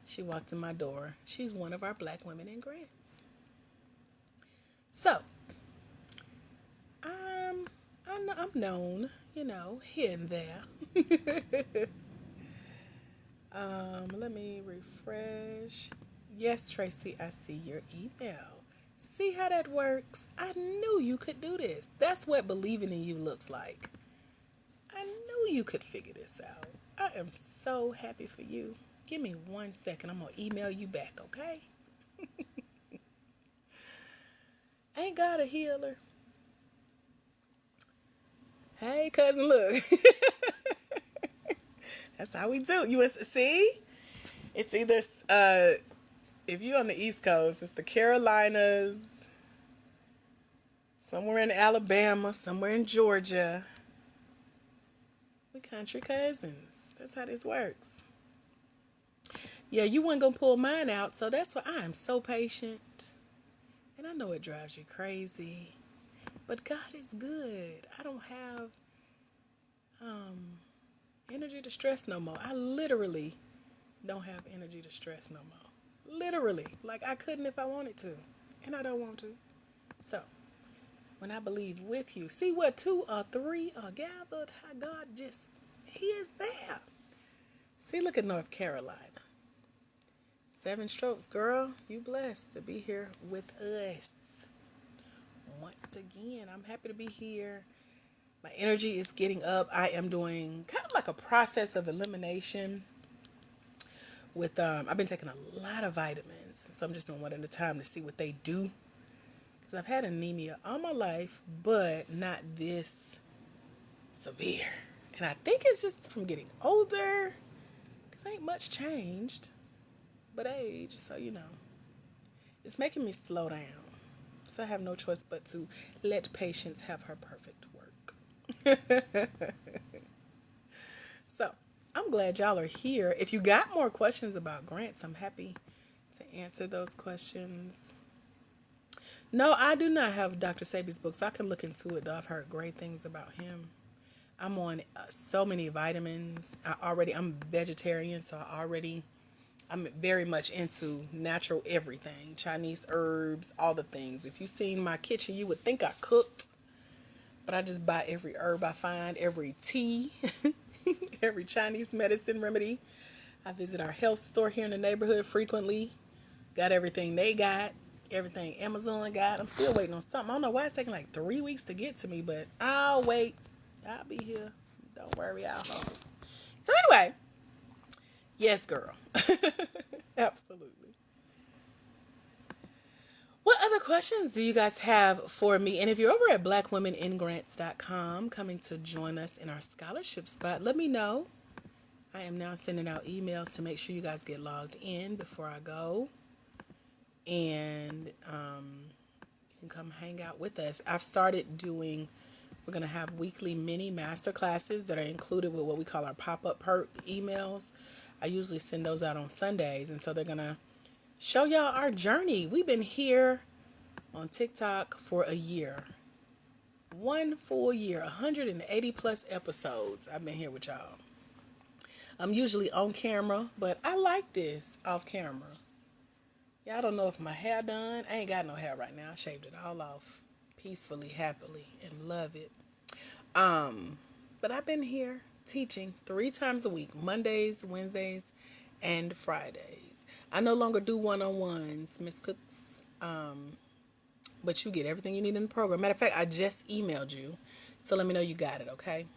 She walked in my door. She's one of our black women in grants. So, I'm known, here and there. Let me refresh. Yes, Tracy, I see your email. See how that works? I knew you could do this. That's what believing in you looks like. I knew you could figure this out. I am so happy for you. Give me 1 second. I'm going to email you back, okay? Ain't God a healer? Hey, cousin, look. That's how we do. See? It's either, if you're on the East Coast, it's the Carolinas, somewhere in Alabama, somewhere in Georgia. We country cousins. That's how this works. Yeah, you weren't going to pull mine out, so that's why I am so patient. And I know it drives you crazy, but God is good. I don't have energy to stress no more. I literally don't have energy to stress no more. Literally. Like I couldn't if I wanted to, and I don't want to. So, when I believe with you, see what 2 or 3 are gathered, how God He is there. See, look at North Carolina. 7 strokes, girl. You blessed to be here with us. Once again, I'm happy to be here. My energy is getting up. I am doing kind of like a process of elimination with, I've been taking a lot of vitamins. So I'm just doing one at a time to see what they do. Because I've had anemia all my life, but not this severe. And I think it's just from getting older. Because ain't much changed but age. So, it's making me slow down. So I have no choice but to let patience have her perfect work. So, I'm glad y'all are here. If you got more questions about grants, I'm happy to answer those questions. No, I do not have Dr. Sebi's book, so I can look into it, though. I've heard great things about him. I'm on so many vitamins. I'm vegetarian, so I'm very much into natural everything. Chinese herbs, all the things. If you've seen my kitchen, you would think I cooked. But I just buy every herb I find, every tea, every Chinese medicine remedy. I visit our health store here in the neighborhood frequently. Got everything they got, everything Amazon got. I'm still waiting on something. I don't know why it's taking like 3 weeks to get to me, but I'll wait. I'll be here. Don't worry, I'll hold. So anyway, yes, girl. Absolutely. What other questions do you guys have for me? And if you're over at blackwomeningrants.com coming to join us in our scholarship spot, let me know. I am now sending out emails to make sure you guys get logged in before I go. And you can come hang out with us. We're going to have weekly mini master classes that are included with what we call our pop-up perk emails. I usually send those out on Sundays, and so they're going to show y'all our journey. We've been here on TikTok for a year. 1 full year, 180 plus episodes I've been here with y'all. I'm usually on camera, but I like this off camera. Y'all don't know if my hair done. I ain't got no hair right now. I shaved it all off peacefully, happily, and love it. But I've been here teaching 3 times a week, Mondays, Wednesdays, and Fridays. I no longer do one-on-ones, Miss Cooks, but you get everything you need in the program. Matter of fact, I just emailed you, so let me know you got it, okay?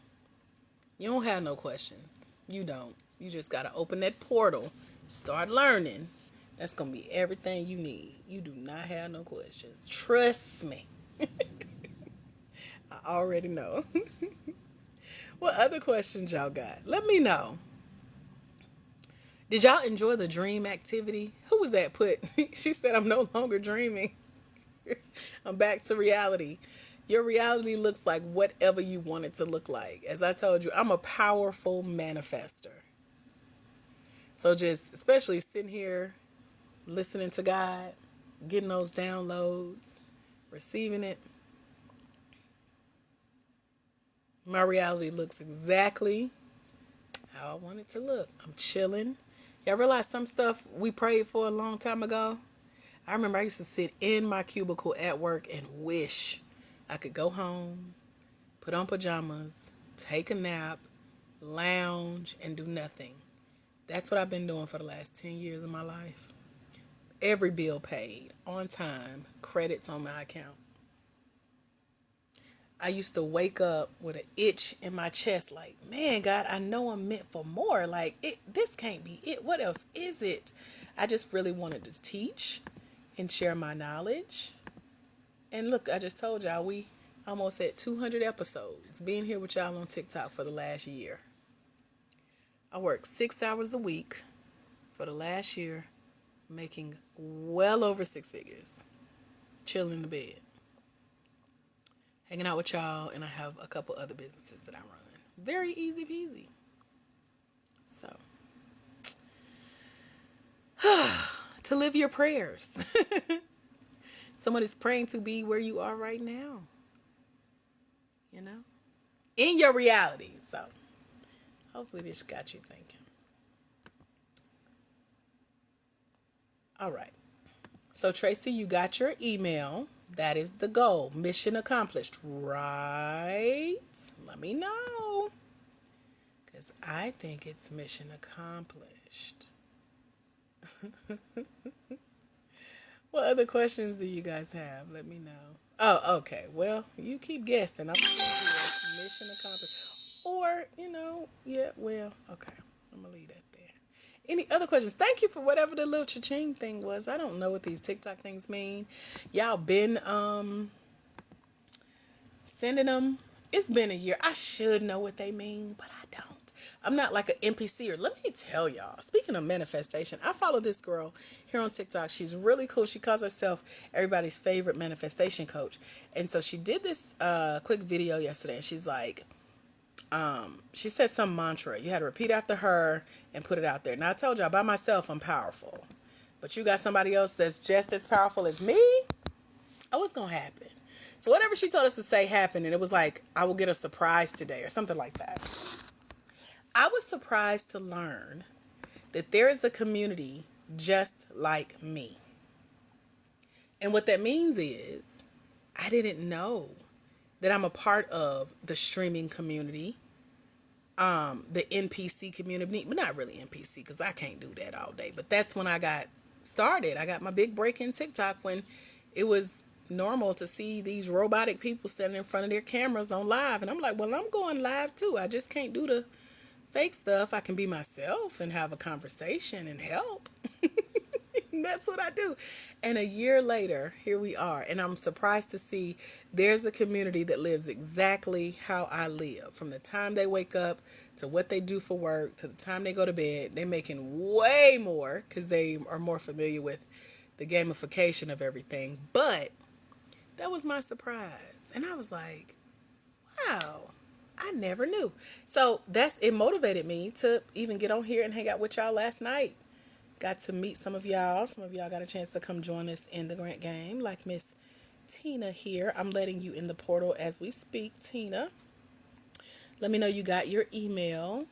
You don't have no questions. You don't. You just got to open that portal, start learning. That's going to be everything you need. You do not have no questions. Trust me. I already know. What other questions y'all got? Let me know. Did y'all enjoy the dream activity? Who was that put? She said I'm no longer dreaming. I'm back to reality. Your reality looks like whatever you want it to look like. As I told you, I'm a powerful manifester. So just especially sitting here listening to God, getting those downloads, receiving it, my reality looks exactly how I want it to look. I'm chilling. Y'all realize some stuff we prayed for a long time ago? I remember I used to sit in my cubicle at work and wish I could go home, put on pajamas, take a nap, lounge, and do nothing. That's what I've been doing for the last 10 years of my life. Every bill paid, on time, credits on my account. I used to wake up with an itch in my chest like, man, God, I know I'm meant for more. Like, this can't be it. What else is it? I just really wanted to teach and share my knowledge. And look, I just told y'all we almost at 200 episodes being here with y'all on TikTok for the last year. I worked 6 hours a week for the last year, making well over six figures, chilling in the bed, hanging out with y'all, and I have a couple other businesses that I run. Very easy peasy. So, to live your prayers. Someone is praying to be where you are right now. You know? In your reality. So, hopefully this got you thinking. All right. So, Tracy, you got your email. That is the goal. Mission accomplished, right? Let me know. Because I think it's mission accomplished. What other questions do you guys have? Let me know. Oh, okay. Well, you keep guessing. I'm going to do mission accomplished. Or, yeah, well, okay. I'm going to leave that there. Any other questions? Thank you for whatever the little cha-ching thing was. I don't know what these TikTok things mean. Y'all been sending them. It's been a year. I should know what they mean, but I don't. I'm not like an NPC. Or let me tell y'all, speaking of manifestation, I follow this girl here on TikTok. She's really cool. She calls herself everybody's favorite manifestation coach. And so she did this quick video yesterday. And she's like, she said some mantra. You had to repeat after her and put it out there. Now, I told y'all, by myself, I'm powerful. But you got somebody else that's just as powerful as me? Oh, it's going to happen. So whatever she told us to say happened. And it was like, I will get a surprise today or something like that. I was surprised to learn that there is a community just like me. And what that means is I didn't know that I'm a part of the streaming community, the NPC community, but not really NPC because I can't do that all day. But that's when I got started. I got my big break in TikTok when it was normal to see these robotic people standing in front of their cameras on live. And I'm like, well, I'm going live too. I just can't do the fake stuff. I can be myself and have a conversation and help. That's what I do. And a year later, here we are. And I'm surprised to see there's a community that lives exactly how I live. From the time they wake up to what they do for work to the time they go to bed, they're making way more because they are more familiar with the gamification of everything. But that was my surprise. And I was like, wow, I never knew. So it motivated me to even get on here and hang out with y'all last night. Got to meet some of y'all. Some of y'all got a chance to come join us in the Grant game, like Miss Tina here. I'm letting you in the portal as we speak, Tina. Let me know you got your email.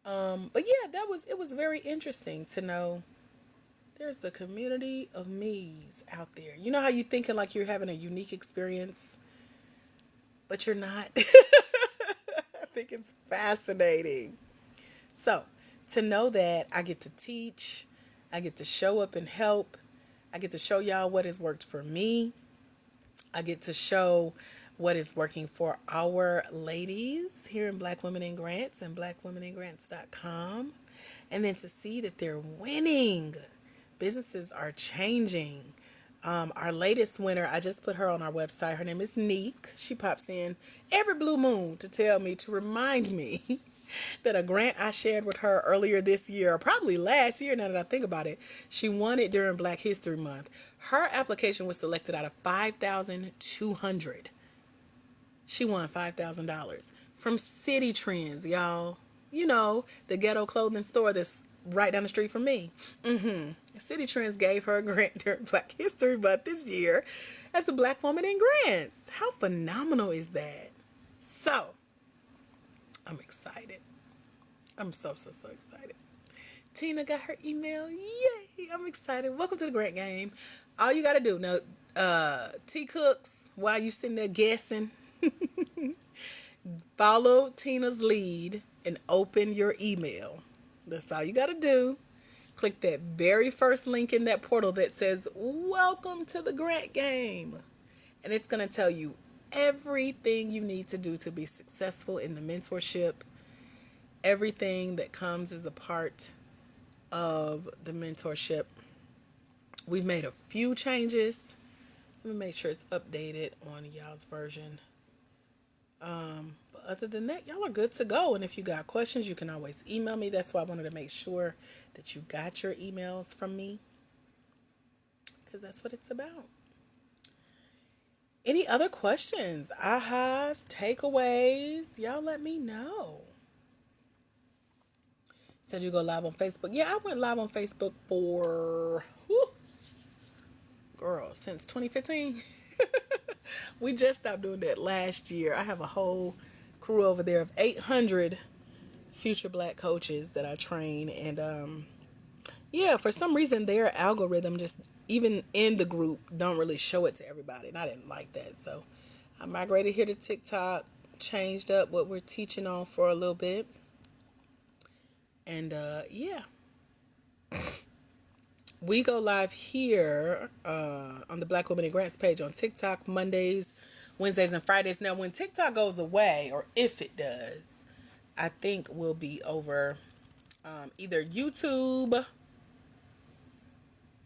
But yeah, it was very interesting to know there's a community of me's out there. You know how you thinking like you're having a unique experience, but you're not? I think it's fascinating. So, to know that I get to teach, I get to show up and help, I get to show y'all what has worked for me, I get to show what is working for our ladies here in Black Women in Grants and blackwomeningrants.com, and then to see that they're winning. Businesses are changing. Our latest winner, I just put her on our website. Her name is Neek. She pops in every blue moon to tell me, to remind me that a grant I shared with her earlier this year, or probably last year now that I think about it, she won it during Black History Month. Her application was selected out of 5,200. She won $5,000 from City Trends, y'all. You know, the ghetto clothing store that's right down the street from me. City Trends gave her a grant during Black History Month this year as a Black woman in grants. How phenomenal is that? So, I'm excited. I'm so excited. Tina got her email. Yay! I'm excited. Welcome to the Grant Game. All you got to do now, T Cooks, while you sitting there guessing, follow Tina's lead and open your email. That's all you got to do. Click that very first link in that portal that says, "Welcome to the Grant Game." And it's going to tell you everything you need to do to be successful in the mentorship, everything that comes as a part of the mentorship. We've made a few changes. Let me make sure it's updated on y'all's version. But other than that, y'all are good to go. And if you got questions, you can always email me. That's why I wanted to make sure that you got your emails from me, because that's what it's about. Any other questions, ahas, takeaways? Y'all let me know. Said you go live on Facebook. Yeah, I went live on Facebook for, since 2015. We just stopped doing that last year. I have a whole crew over there of 800 future Black coaches that I train. And yeah, for some reason their algorithm just, even in the group, don't really show it to everybody. And I didn't like that. So I migrated here to TikTok, changed up what we're teaching on for a little bit. And yeah. We go live here on the Black Women in Grants page on TikTok Mondays, Wednesdays, and Fridays. Now, when TikTok goes away, or if it does, I think we'll be over either YouTube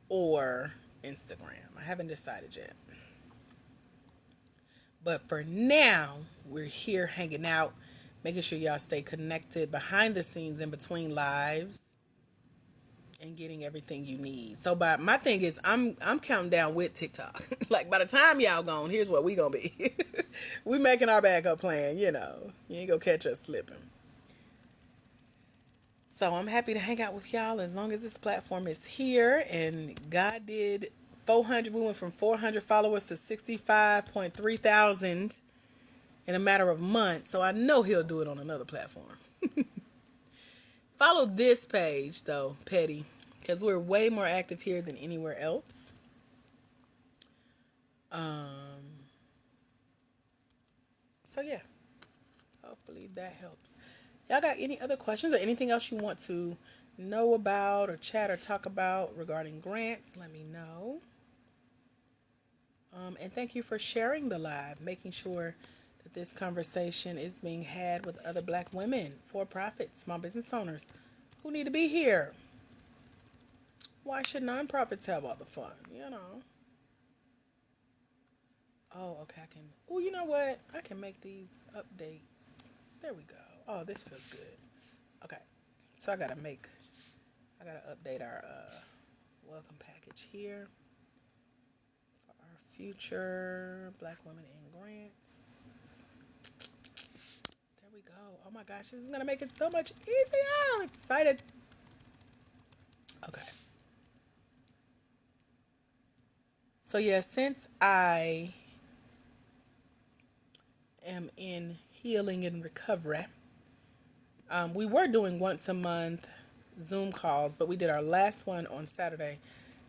or Instagram. I haven't decided yet. But for now, we're here hanging out, making sure y'all stay connected behind the scenes in between lives, and getting everything you need. So my thing is, I'm counting down with TikTok. Like, by the time y'all gone, here's what we gonna be. We making our backup plan, you know. You ain't gonna catch us slipping. So I'm happy to hang out with y'all as long as this platform is here. And God did 400. We went from 400 followers to 65.3 thousand in a matter of months. So I know He'll do it on another platform. Follow this page, though, Petty, because we're way more active here than anywhere else. So, yeah. Hopefully that helps. Y'all got any other questions or anything else you want to know about or chat or talk about regarding grants? Let me know. And thank you for sharing the live, making sure that this conversation is being had with other Black women, for-profit, small business owners who need to be here. Why should nonprofits have all the fun, you know? Oh, okay, I can... Oh, you know what? I can make these updates. There we go. Oh, this feels good. Okay, so I gotta update our welcome package here for our future Black women in grants. There we go. Oh my gosh, this is gonna make it so much easier. I'm excited. Okay. So yeah, since I am in healing and recovery, we were doing once a month Zoom calls, but we did our last one on Saturday,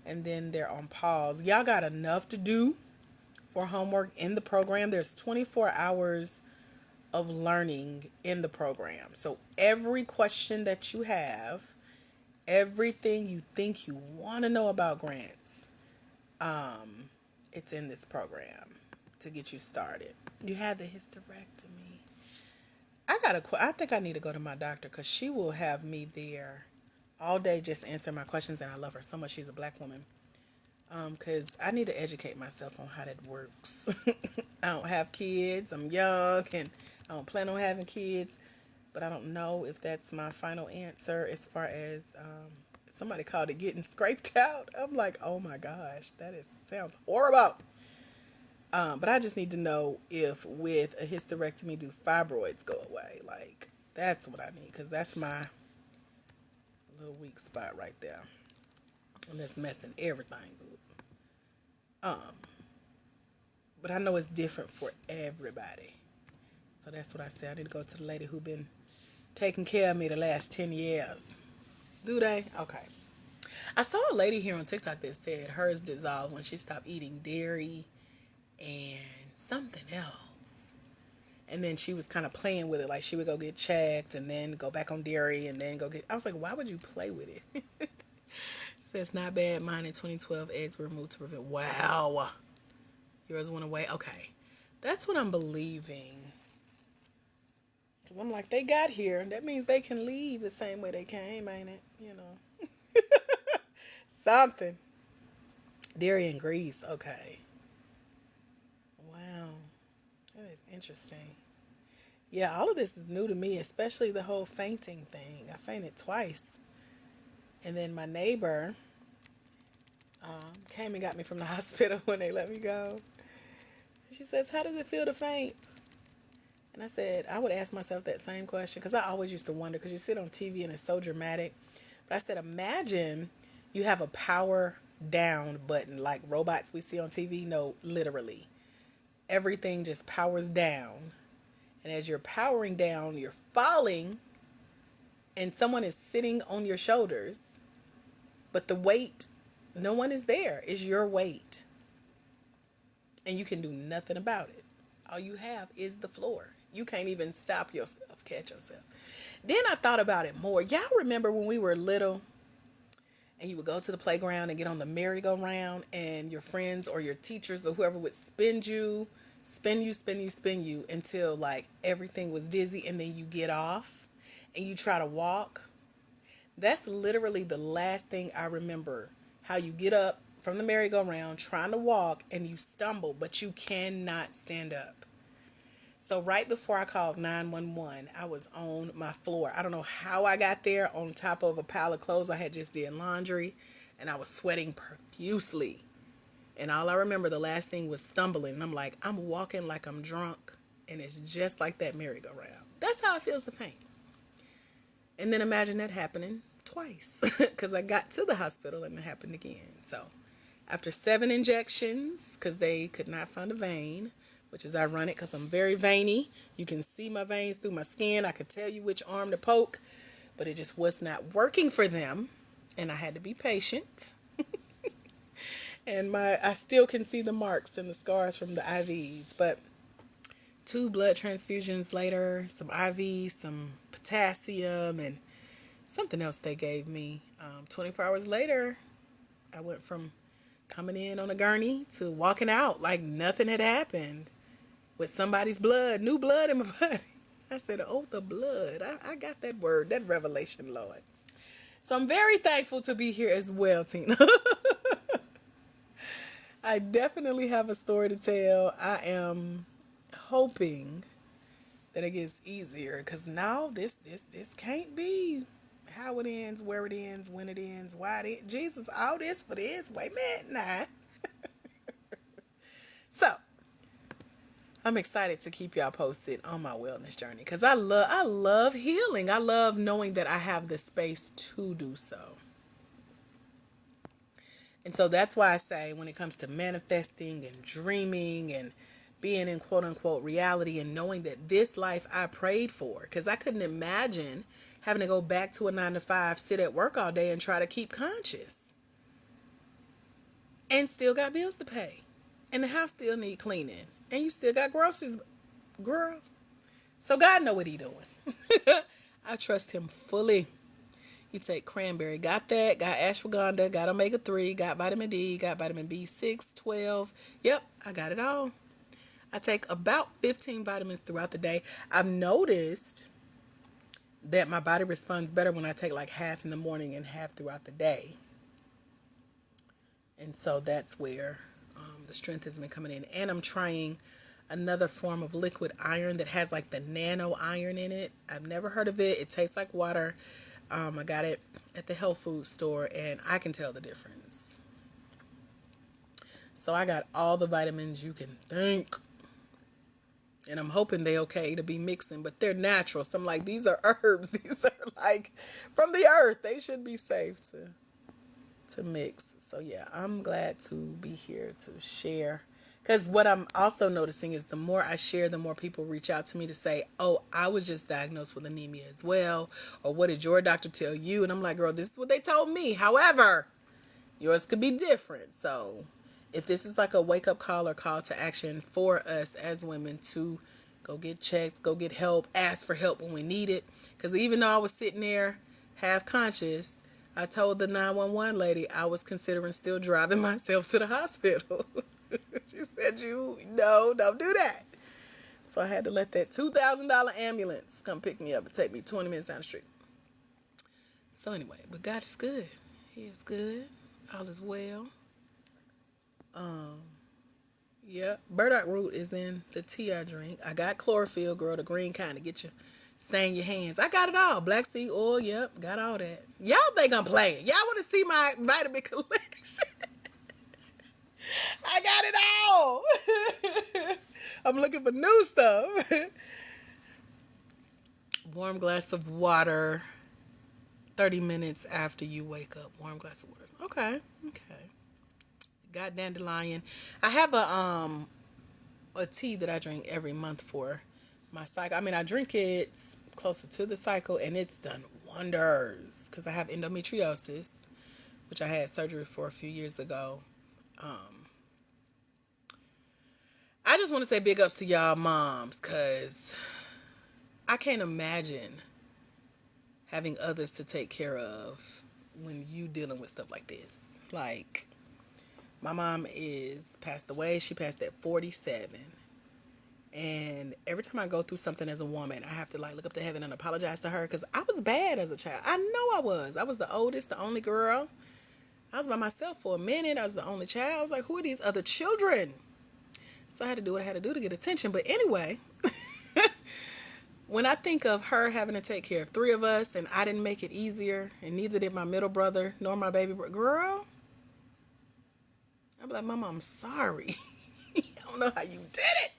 and then they're on pause. Y'all got enough to do for homework in the program. There's 24 hours of learning in the program. So every question that you have, everything you think you want to know about grants, it's in this program to get you started. You had the hysterectomy. I think I need to go to my doctor, because she will have me there all day just answering my questions, and I love her so much. She's a Black woman. Because I need to educate myself on how that works. I don't have kids. I'm young and I don't plan on having kids. But I don't know if that's my final answer as far as somebody called it getting scraped out. I'm like, oh my gosh, sounds horrible. But I just need to know if with a hysterectomy, do fibroids go away? Like, that's what I need because that's my little weak spot right there. And that's messing everything up. But I know it's different for everybody. So that's what I said. I need to go to the lady who been taking care of me the last 10 years. Do they? Okay. I saw a lady here on TikTok that said hers dissolved when she stopped eating dairy and something else. And then she was kind of playing with it. Like she would go get checked and then go back on dairy and then go get... I was like, why would you play with it? She says, not bad. Mine in 2012, eggs were removed to prevent... Wow. Yours went away? Okay. That's what I'm believing. Because I'm like, they got here. That means they can leave the same way they came, ain't it? You know. Something. Dairy and grease. Okay. Wow. That is interesting. Yeah, all of this is new to me, especially the whole fainting thing. I fainted twice. And then my neighbor came and got me from the hospital when they let me go. And she says, how does it feel to faint? And I said, I would ask myself that same question because I always used to wonder because you sit on TV and it's so dramatic. But I said, imagine you have a power down button like robots we see on TV. No, literally. Everything just powers down. And as you're powering down, you're falling and someone is sitting on your shoulders. But the weight, no one is there. It's your weight. And you can do nothing about it. All you have is the floor. You can't even stop yourself, catch yourself. Then I thought about it more. Y'all remember when we were little and you would go to the playground and get on the merry-go-round and your friends or your teachers or whoever would spin you until like everything was dizzy and then you get off and you try to walk. That's literally the last thing I remember. How you get up from the merry-go-round trying to walk and you stumble, but you cannot stand up. So right before I called 911, I was on my floor. I don't know how I got there on top of a pile of clothes. I had just did laundry and I was sweating profusely. And all I remember, the last thing was stumbling. And I'm like, I'm walking like I'm drunk. And it's just like that merry-go-round. That's how it feels to faint. And then imagine that happening twice. Because I got to the hospital and it happened again. So after 7 injections, because they could not find a vein, which is ironic because I'm very veiny. You can see my veins through my skin. I could tell you which arm to poke. But it just was not working for them. And I had to be patient. And I still can see the marks and the scars from the IVs. But 2 blood transfusions later, some IVs, some potassium, and something else they gave me. 24 hours later, I went from coming in on a gurney to walking out like nothing had happened with somebody's blood, new blood in my body. I said, oh, the blood. I got that word, that revelation, Lord. So I'm very thankful to be here as well, Tina. I definitely have a story to tell. I am hoping that it gets easier because now this can't be how it ends, where it ends, when it ends, why it ends. Jesus, all this for this. Wait a minute now. So I'm excited to keep y'all posted on my wellness journey because I love healing. I love knowing that I have the space to do so. And so that's why I say when it comes to manifesting and dreaming and being in quote unquote reality and knowing that this life I prayed for, because I couldn't imagine having to go back to a 9 to 5, sit at work all day and try to keep conscious and still got bills to pay and the house still need cleaning and you still got groceries, girl. So God know what he doing. I trust him fully. You take cranberry, got that, got ashwagandha, got omega-3, got vitamin D, got vitamin B6, 12. Yep, I got it all. I take about 15 vitamins throughout the day. I've noticed that my body responds better when I take like half in the morning and half throughout the day. And so that's where the strength has been coming in. And I'm trying another form of liquid iron that has like the nano iron in it. I've never heard of it. It tastes like water. I got it at the health food store and I can tell the difference. So I got all the vitamins you can think. And I'm hoping they okay to be mixing, but they're natural. So I'm like, these are herbs. These are like from the earth. They should be safe to mix. So yeah, I'm glad to be here to share. Because what I'm also noticing is the more I share, the more people reach out to me to say, oh, I was just diagnosed with anemia as well. Or what did your doctor tell you? And I'm like, girl, this is what they told me. However, yours could be different. So if this is like a wake up call or call to action for us as women to go get checked, go get help, ask for help when we need it. Because even though I was sitting there half conscious, I told the 911 lady I was considering still driving myself to the hospital. She said, no, don't do that. So I had to let that $2,000 ambulance come pick me up and take me 20 minutes down the street. So anyway, but God is good. He is good. All is well. Yeah, burdock root is in the tea I drink. I got chlorophyll, girl, the green kind to get you stain your hands. I got it all. Black seed oil, yep, got all that. Y'all think I'm playing. Y'all want to see my vitamin collection? I got it all. I'm looking for new stuff. Warm glass of water 30 minutes after you wake up. Warm glass of water. Okay. Got dandelion. I have a tea that I drink every month for my cycle. I mean, I drink it closer to the cycle, and it's done wonders because I have endometriosis, which I had surgery for a few years ago. I just want to say big ups to y'all moms because I can't imagine having others to take care of when you dealing with stuff like this. Like, my mom is passed away. She passed at 47. And every time I go through something as a woman, I have to like look up to heaven and apologize to her because I was bad as a child. I know I was. I was the oldest, the only girl. I was by myself for a minute. I was the only child. I was like, who are these other children? So I had to do what I had to do to get attention. But anyway, when I think of her having to take care of three of us and I didn't make it easier and neither did my middle brother nor my baby brother, girl, I'm like, Mama, I'm sorry. I don't know how you did it.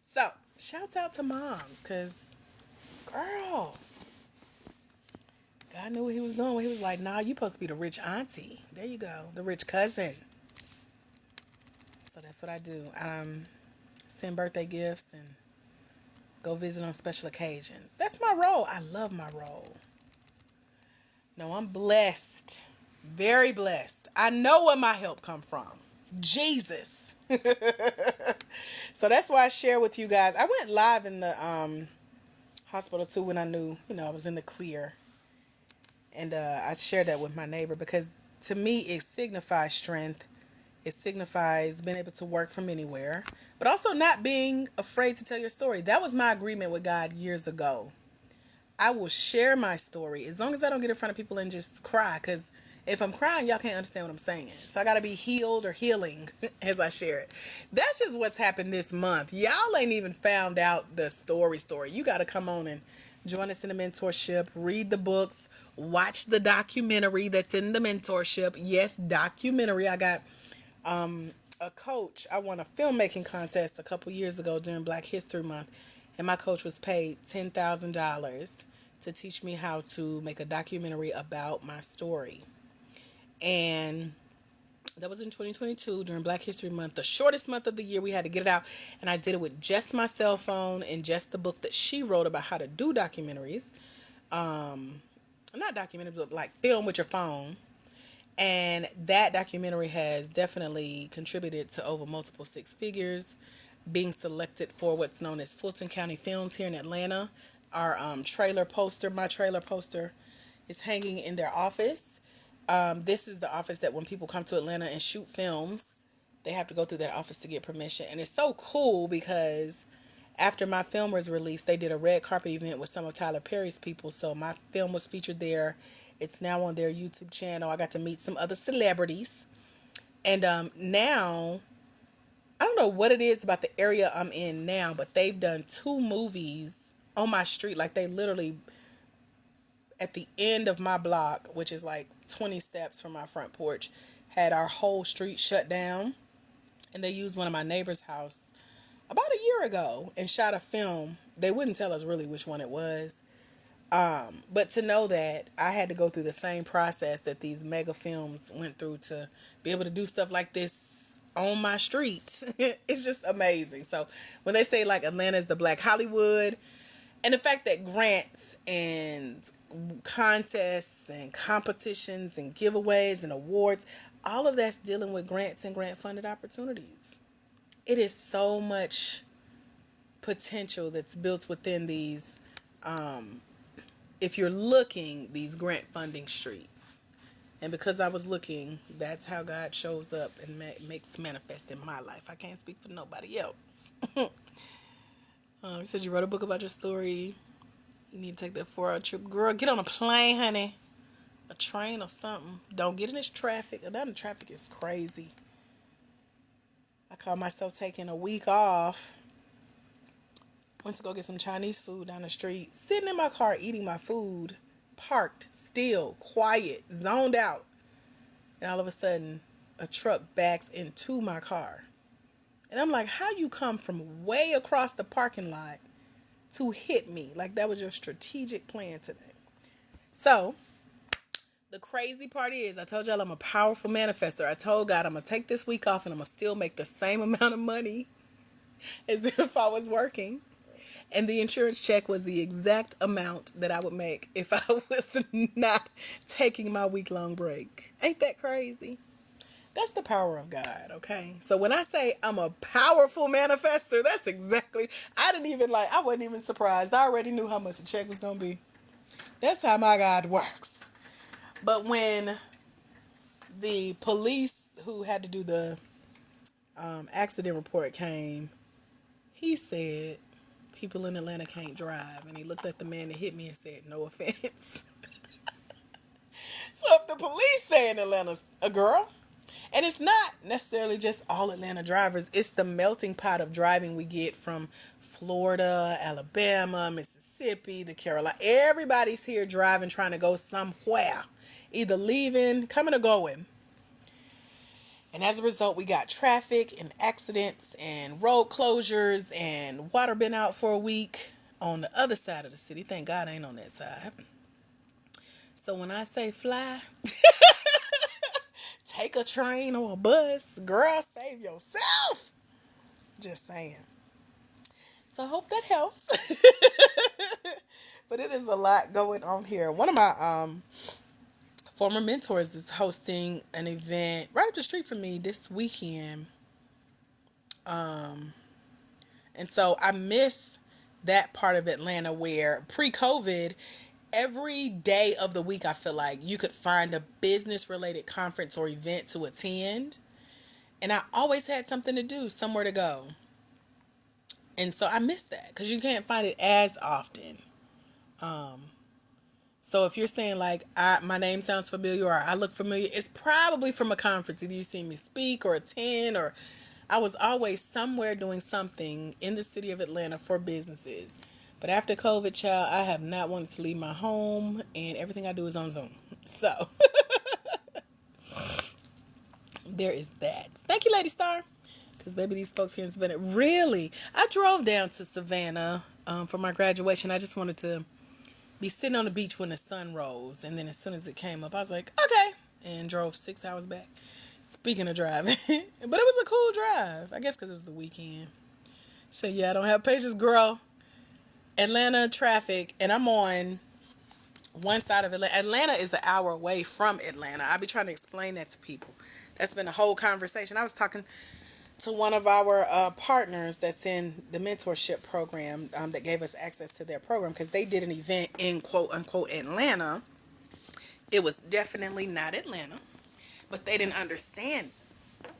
So, shouts out to moms, because, girl, God knew what he was doing when he was like, nah, you supposed to be the rich auntie. There you go, the rich cousin. So that's what I do. Send birthday gifts and go visit on special occasions. That's my role. I love my role. No, I'm blessed. Very blessed. I know where my help come from. Jesus. So that's why I share with you guys. I went live in the hospital too when I knew, I was in the clear. And I shared that with my neighbor because to me it signifies strength. It signifies being able to work from anywhere, but also not being afraid to tell your story. That was my agreement with God years ago. I will share my story as long as I don't get in front of people and just cry, because if I'm crying, y'all can't understand what I'm saying. So I got to be healed or healing as I share it. That's just what's happened this month. Y'all ain't even found out the story. You got to come on and join us in the mentorship, read the books, watch the documentary that's in the mentorship. Yes, documentary. I got a coach. I won a filmmaking contest a couple years ago during Black History Month, and my coach was paid $10,000 to teach me how to make a documentary about my story. And that was in 2022 during Black History Month, the shortest month of the year. We had to get it out, and I did it with just my cell phone and just the book that she wrote about how to do documentaries. Not documentaries, but like film with your phone. And that documentary has definitely contributed to over multiple six figures, being selected for what's known as Fulton County Films here in Atlanta. Our my trailer poster is hanging in their office. This is the office that when people come to Atlanta and shoot films, they have to go through that office to get permission. And it's so cool because after my film was released, they did a red carpet event with some of Tyler Perry's people. So my film was featured there. It's now on their YouTube channel. I got to meet some other celebrities. And now, I don't know what it is about the area I'm in now, but they've done two movies on my street. Like they literally at the end of my block, which is like 20 steps from my front porch, had our whole street shut down. And they used one of my neighbor's house about a year ago and shot a film. They wouldn't tell us really which one it was. But to know that I had to go through the same process that these mega films went through to be able to do stuff like this on my street, it's just amazing. So when they say like Atlanta is the Black Hollywood, and the fact that grants and contests and competitions and giveaways and awards, all of that's dealing with grants and grant funded opportunities. It is so much potential that's built within these, if you're looking, these grant funding streets. And because I was looking, that's how God shows up and makes manifest in my life. I can't speak for nobody else. You said you wrote a book about your story. You need to take that 4-hour trip. Girl, get on a plane, honey. A train or something. Don't get in this traffic. Atlanta traffic is crazy. I caught myself taking a week off. Went to go get some Chinese food down the street. Sitting in my car eating my food. Parked, still, quiet, zoned out. And all of a sudden, a truck backs into my car. And I'm like, how you come from way across the parking lot to hit me? Like that was your strategic plan today. So, the crazy part is, I told y'all I'm a powerful manifester. I told God I'm going to take this week off and I'm going to still make the same amount of money as if I was working. And the insurance check was the exact amount that I would make if I was not taking my week-long break. Ain't that crazy? That's the power of God, okay? So when I say I'm a powerful manifester, that's exactly, I wasn't even surprised. I already knew how much the check was going to be. That's how my God works. But when the police who had to do the accident report came, he said, people in Atlanta can't drive. And he looked at the man that hit me and said, no offense. So if the police say in Atlanta's a girl, and it's not necessarily just all Atlanta drivers, it's the melting pot of driving we get from Florida, Alabama, Mississippi, the Carolinas. Everybody's here driving, trying to go somewhere, either leaving, coming or going. And as a result, we got traffic and accidents and road closures and water been out for a week on the other side of the city. Thank God I ain't on that side. So when I say fly, take a train or a bus, girl, save yourself. Just saying. So I hope that helps. But it is a lot going on here. One of my former mentors is hosting an event right up the street from me this weekend. And so I miss that part of Atlanta where pre-COVID, every day of the week, I feel like you could find a business related conference or event to attend. And I always had something to do, somewhere to go. And so I miss that because you can't find it as often. So if you're saying like, my name sounds familiar or I look familiar, it's probably from a conference. Either you see me speak or attend, or I was always somewhere doing something in the city of Atlanta for businesses. But after COVID, child, I have not wanted to leave my home, and everything I do is on Zoom. So there is that. Thank you, Lady Star. Because baby, these folks here in Savannah, really, I drove down to Savannah for my graduation. I just wanted to be sitting on the beach when the sun rose, and then as soon as it came up, I was like, okay, and drove 6 hours back. Speaking of driving, but it was a cool drive. I guess because it was the weekend. So yeah, I don't have patience, girl. Atlanta traffic, and I'm on one side of Atlanta. Atlanta is an hour away from Atlanta. I be trying to explain that to people. That's been a whole conversation. I was talking to one of our partners that's in the mentorship program that gave us access to their program because they did an event in quote unquote Atlanta. It was definitely not Atlanta, but they didn't understand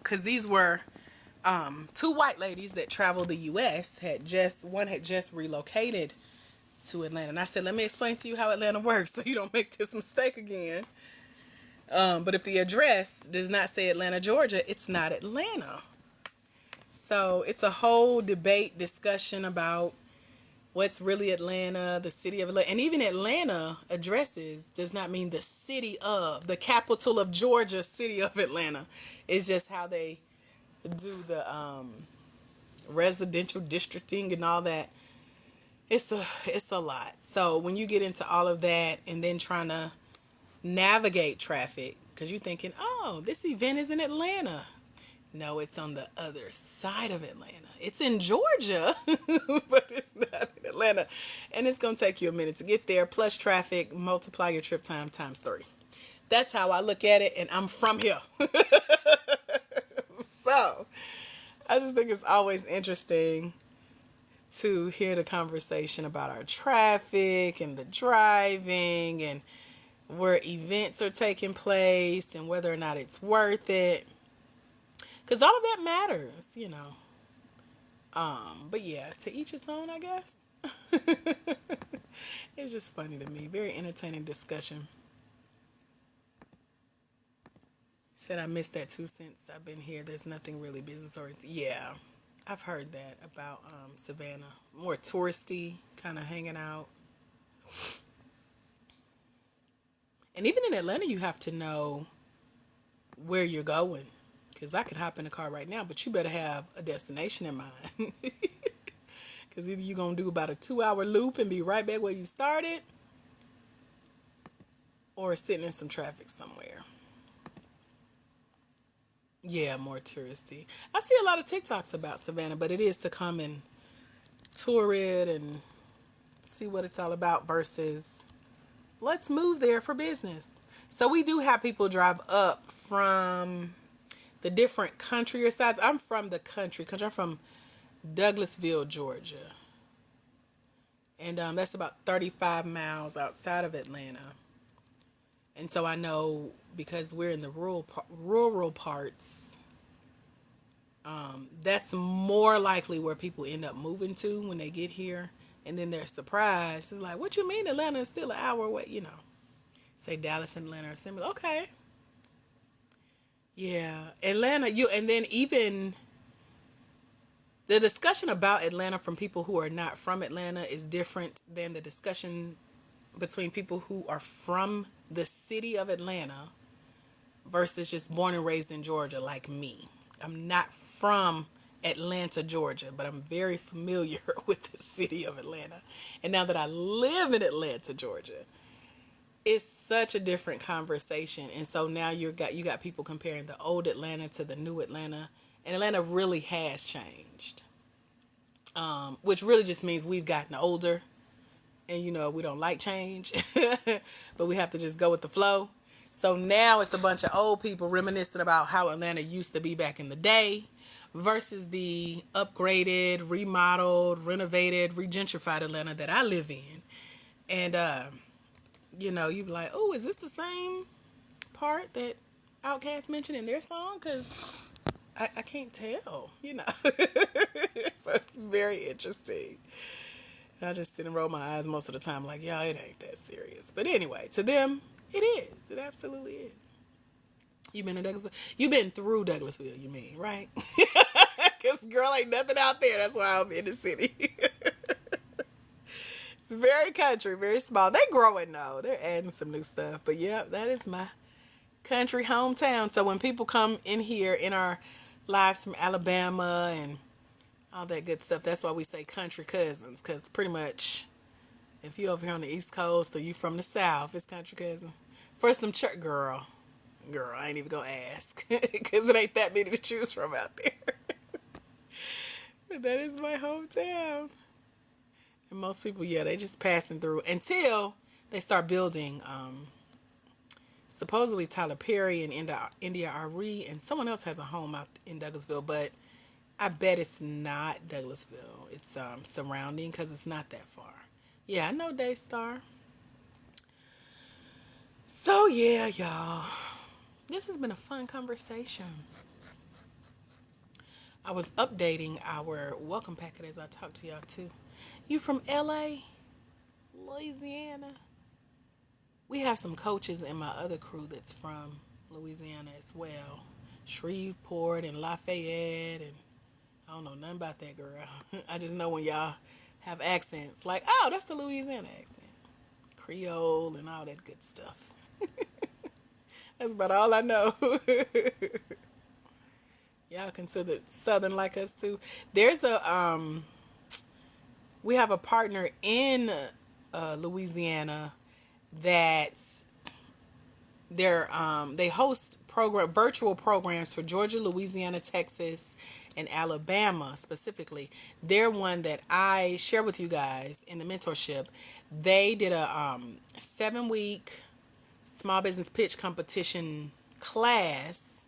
because these were two white ladies that traveled the U.S. One had just relocated to Atlanta. And I said, let me explain to you how Atlanta works so you don't make this mistake again. But if the address does not say Atlanta, Georgia, it's not Atlanta. So it's a whole debate, discussion about what's really Atlanta, the city of Atlanta. And even Atlanta addresses does not mean the city of, the capital of Georgia, city of Atlanta. It's just how they do the residential districting and all that. It's a lot. So when you get into all of that and then trying to navigate traffic, because you're thinking, oh, this event is in Atlanta. No, it's on the other side of Atlanta. It's in Georgia, but it's not in Atlanta. And it's going to take you a minute to get there. Plus traffic, multiply your trip time times 3. That's how I look at it, and I'm from here. So I just think it's always interesting to hear the conversation about our traffic and the driving and where events are taking place and whether or not it's worth it. Because all of that matters. But yeah, to each his own, I guess. It's just funny to me. Very entertaining discussion. Said I missed that too since I've been here. There's nothing really business oriented. Yeah, I've heard that about Savannah. More touristy, kind of hanging out. And even in Atlanta, you have to know where you're going. Because I could hop in the car right now, but you better have a destination in mind. Because either you're going to do about a 2-hour loop and be right back where you started, or sitting in some traffic somewhere. Yeah, more touristy. I see a lot of TikToks about Savannah, but it is to come and tour it and see what it's all about versus let's move there for business. So we do have people drive up from the different country or sides. I'm from the country. I'm from Douglasville, Georgia. And that's about 35 miles outside of Atlanta. And so I know because we're in the rural parts, that's more likely where people end up moving to when they get here. And then they're surprised. It's like, what you mean Atlanta is still an hour away? Say Dallas and Atlanta are similar. Okay. Yeah. Atlanta, and then even the discussion about Atlanta from people who are not from Atlanta is different than the discussion between people who are from the city of Atlanta versus just born and raised in Georgia like me. I'm not from Atlanta, Georgia, but I'm very familiar with the city of Atlanta. And now that I live in Atlanta, Georgia, it's such a different conversation. And so now you got people comparing the old Atlanta to the new Atlanta. And Atlanta really has changed. Which really just means we've gotten older. And we don't like change. But we have to just go with the flow. So now it's a bunch of old people reminiscing about how Atlanta used to be back in the day versus the upgraded, remodeled, renovated, regentrified Atlanta that I live in. And you be like, oh, is this the same part that Outkast mentioned in their song? Because I can't tell, So it's very interesting. And I just sit and roll my eyes most of the time like, y'all, it ain't that serious. But anyway, to them, it is. It absolutely is. You been in Douglasville? You been through Douglasville, you mean, right? Because, girl, ain't nothing out there. That's why I'm in the city. It's very country, very small. They growing, though. They're adding some new stuff. But, yeah, that is my country hometown. So when people come in here in our lives from Alabama and all that good stuff, that's why we say country cousins. Because pretty much, if you over here on the East Coast or you from the South, it's country cousin. For some church, girl, I ain't even gonna ask because it ain't that many to choose from out there. But that is my hometown. And most people, yeah, they just passing through until they start building. Supposedly Tyler Perry and India Ari and someone else has a home out in Douglasville, but I bet it's not Douglasville. It's surrounding because it's not that far. Yeah, I know Daystar. So yeah, y'all. This has been a fun conversation. I was updating our welcome packet as I talked to y'all too. You from LA? Louisiana? we have some coaches in my other crew that's from Louisiana as well. Shreveport and Lafayette, and I don't know nothing about that girl. I just know when y'all have accents like, oh, that's the Louisiana accent. Creole and all that good stuff. That's about all I know. Y'all consider Southern like us too. There's we have a partner in Louisiana that they host virtual programs for Georgia, Louisiana, Texas, and Alabama specifically. They're one that I share with you guys in the mentorship. They did a 7-week small business pitch competition class,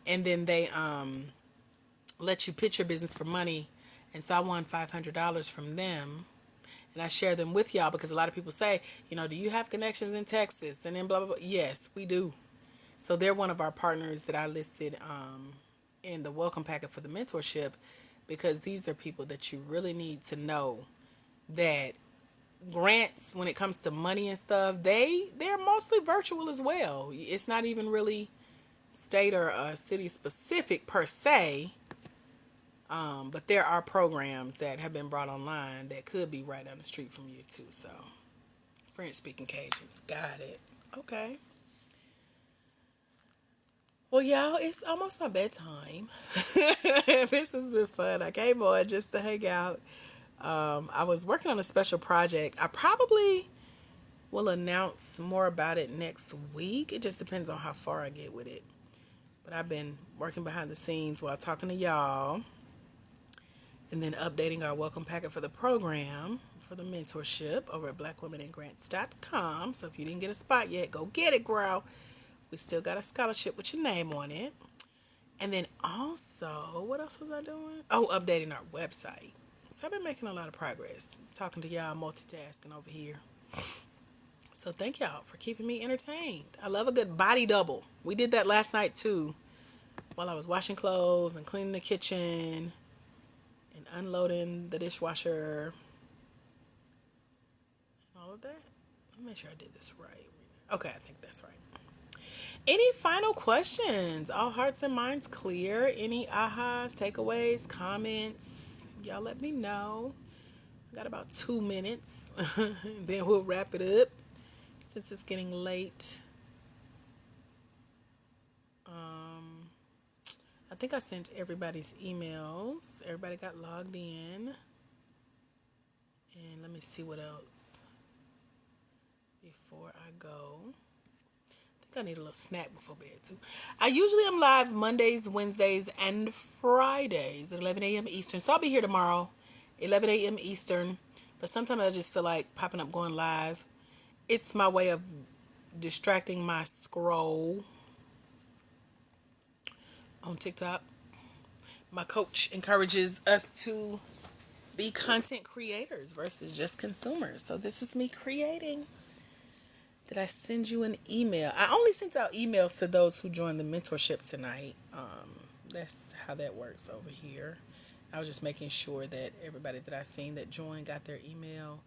and then they let you pitch your business for money. And so I won $500 from them, and I share them with y'all because a lot of people say, do you have connections in Texas? And then blah, blah, blah. Yes, we do. So they're one of our partners that I listed in the welcome packet for the mentorship, because these are people that you really need to know that grants, when it comes to money and stuff, they're mostly virtual as well. It's not even really state or city specific per se. But there are programs that have been brought online that could be right down the street from you too. So, French speaking Cajuns, got it. Okay. Well, y'all, it's almost my bedtime. This has been fun. I came on just to hang out. I was working on a special project. I probably will announce more about it next week. It just depends on how far I get with it. But I've been working behind the scenes while talking to y'all, and then updating our welcome packet for the program for the mentorship over at blackwomenandgrants.com. So if you didn't get a spot yet, go get it, girl. We still got a scholarship with your name on it. And then also, what else was I doing? Oh, updating our website. So I've been making a lot of progress. Talking to y'all, multitasking over here. So thank y'all for keeping me entertained. I love a good body double. We did that last night too, while I was washing clothes and cleaning the kitchen and unloading the dishwasher and all of that. Let me make sure I did this right. Okay, I think that's right. Any final questions? All hearts and minds clear? Any ahas, takeaways, comments? Y'all let me know. I got about 2 minutes. Then we'll wrap it up since it's getting late. I think I sent everybody's emails. Everybody got logged in. And let me see what else before I go. I think I need a little snack before bed too. I usually am live Mondays, Wednesdays, and Fridays at 11 a.m. Eastern. So I'll be here tomorrow, 11 a.m. Eastern. But sometimes I just feel like popping up, going live. It's my way of distracting my scroll on TikTok. My coach encourages us to be content creators versus just consumers. So this is me creating. Did I send you an email? I only sent out emails to those who joined the mentorship tonight. That's how that works over here. I was just making sure that everybody that I seen that joined got their email.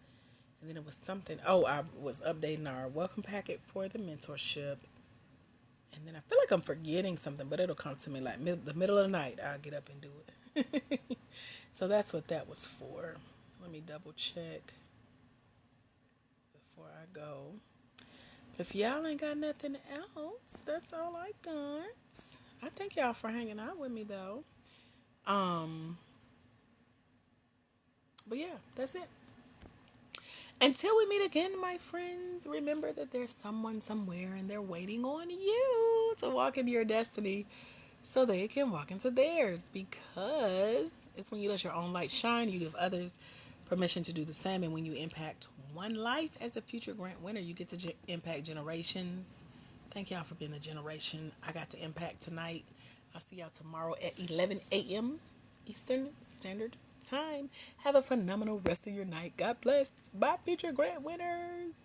And then it was something. Oh, I was updating our welcome packet for the mentorship. And then I feel like I'm forgetting something, but it'll come to me like the middle of the night. I'll get up and do it. So that's what that was for. Let me double check before I go. But if y'all ain't got nothing else, that's all I got. I thank y'all for hanging out with me though. But yeah, that's it. Until we meet again, my friends, remember that there's someone somewhere and they're waiting on you to walk into your destiny so they can walk into theirs, because it's when you let your own light shine, you give others permission to do the same. And when you impact one life as a future grant winner, you get to impact generations. Thank y'all for being the generation I got to impact tonight. I'll see y'all tomorrow at 11 a.m. Eastern Standard Time. Have a phenomenal rest of your night. God bless. Bye, future grant winners.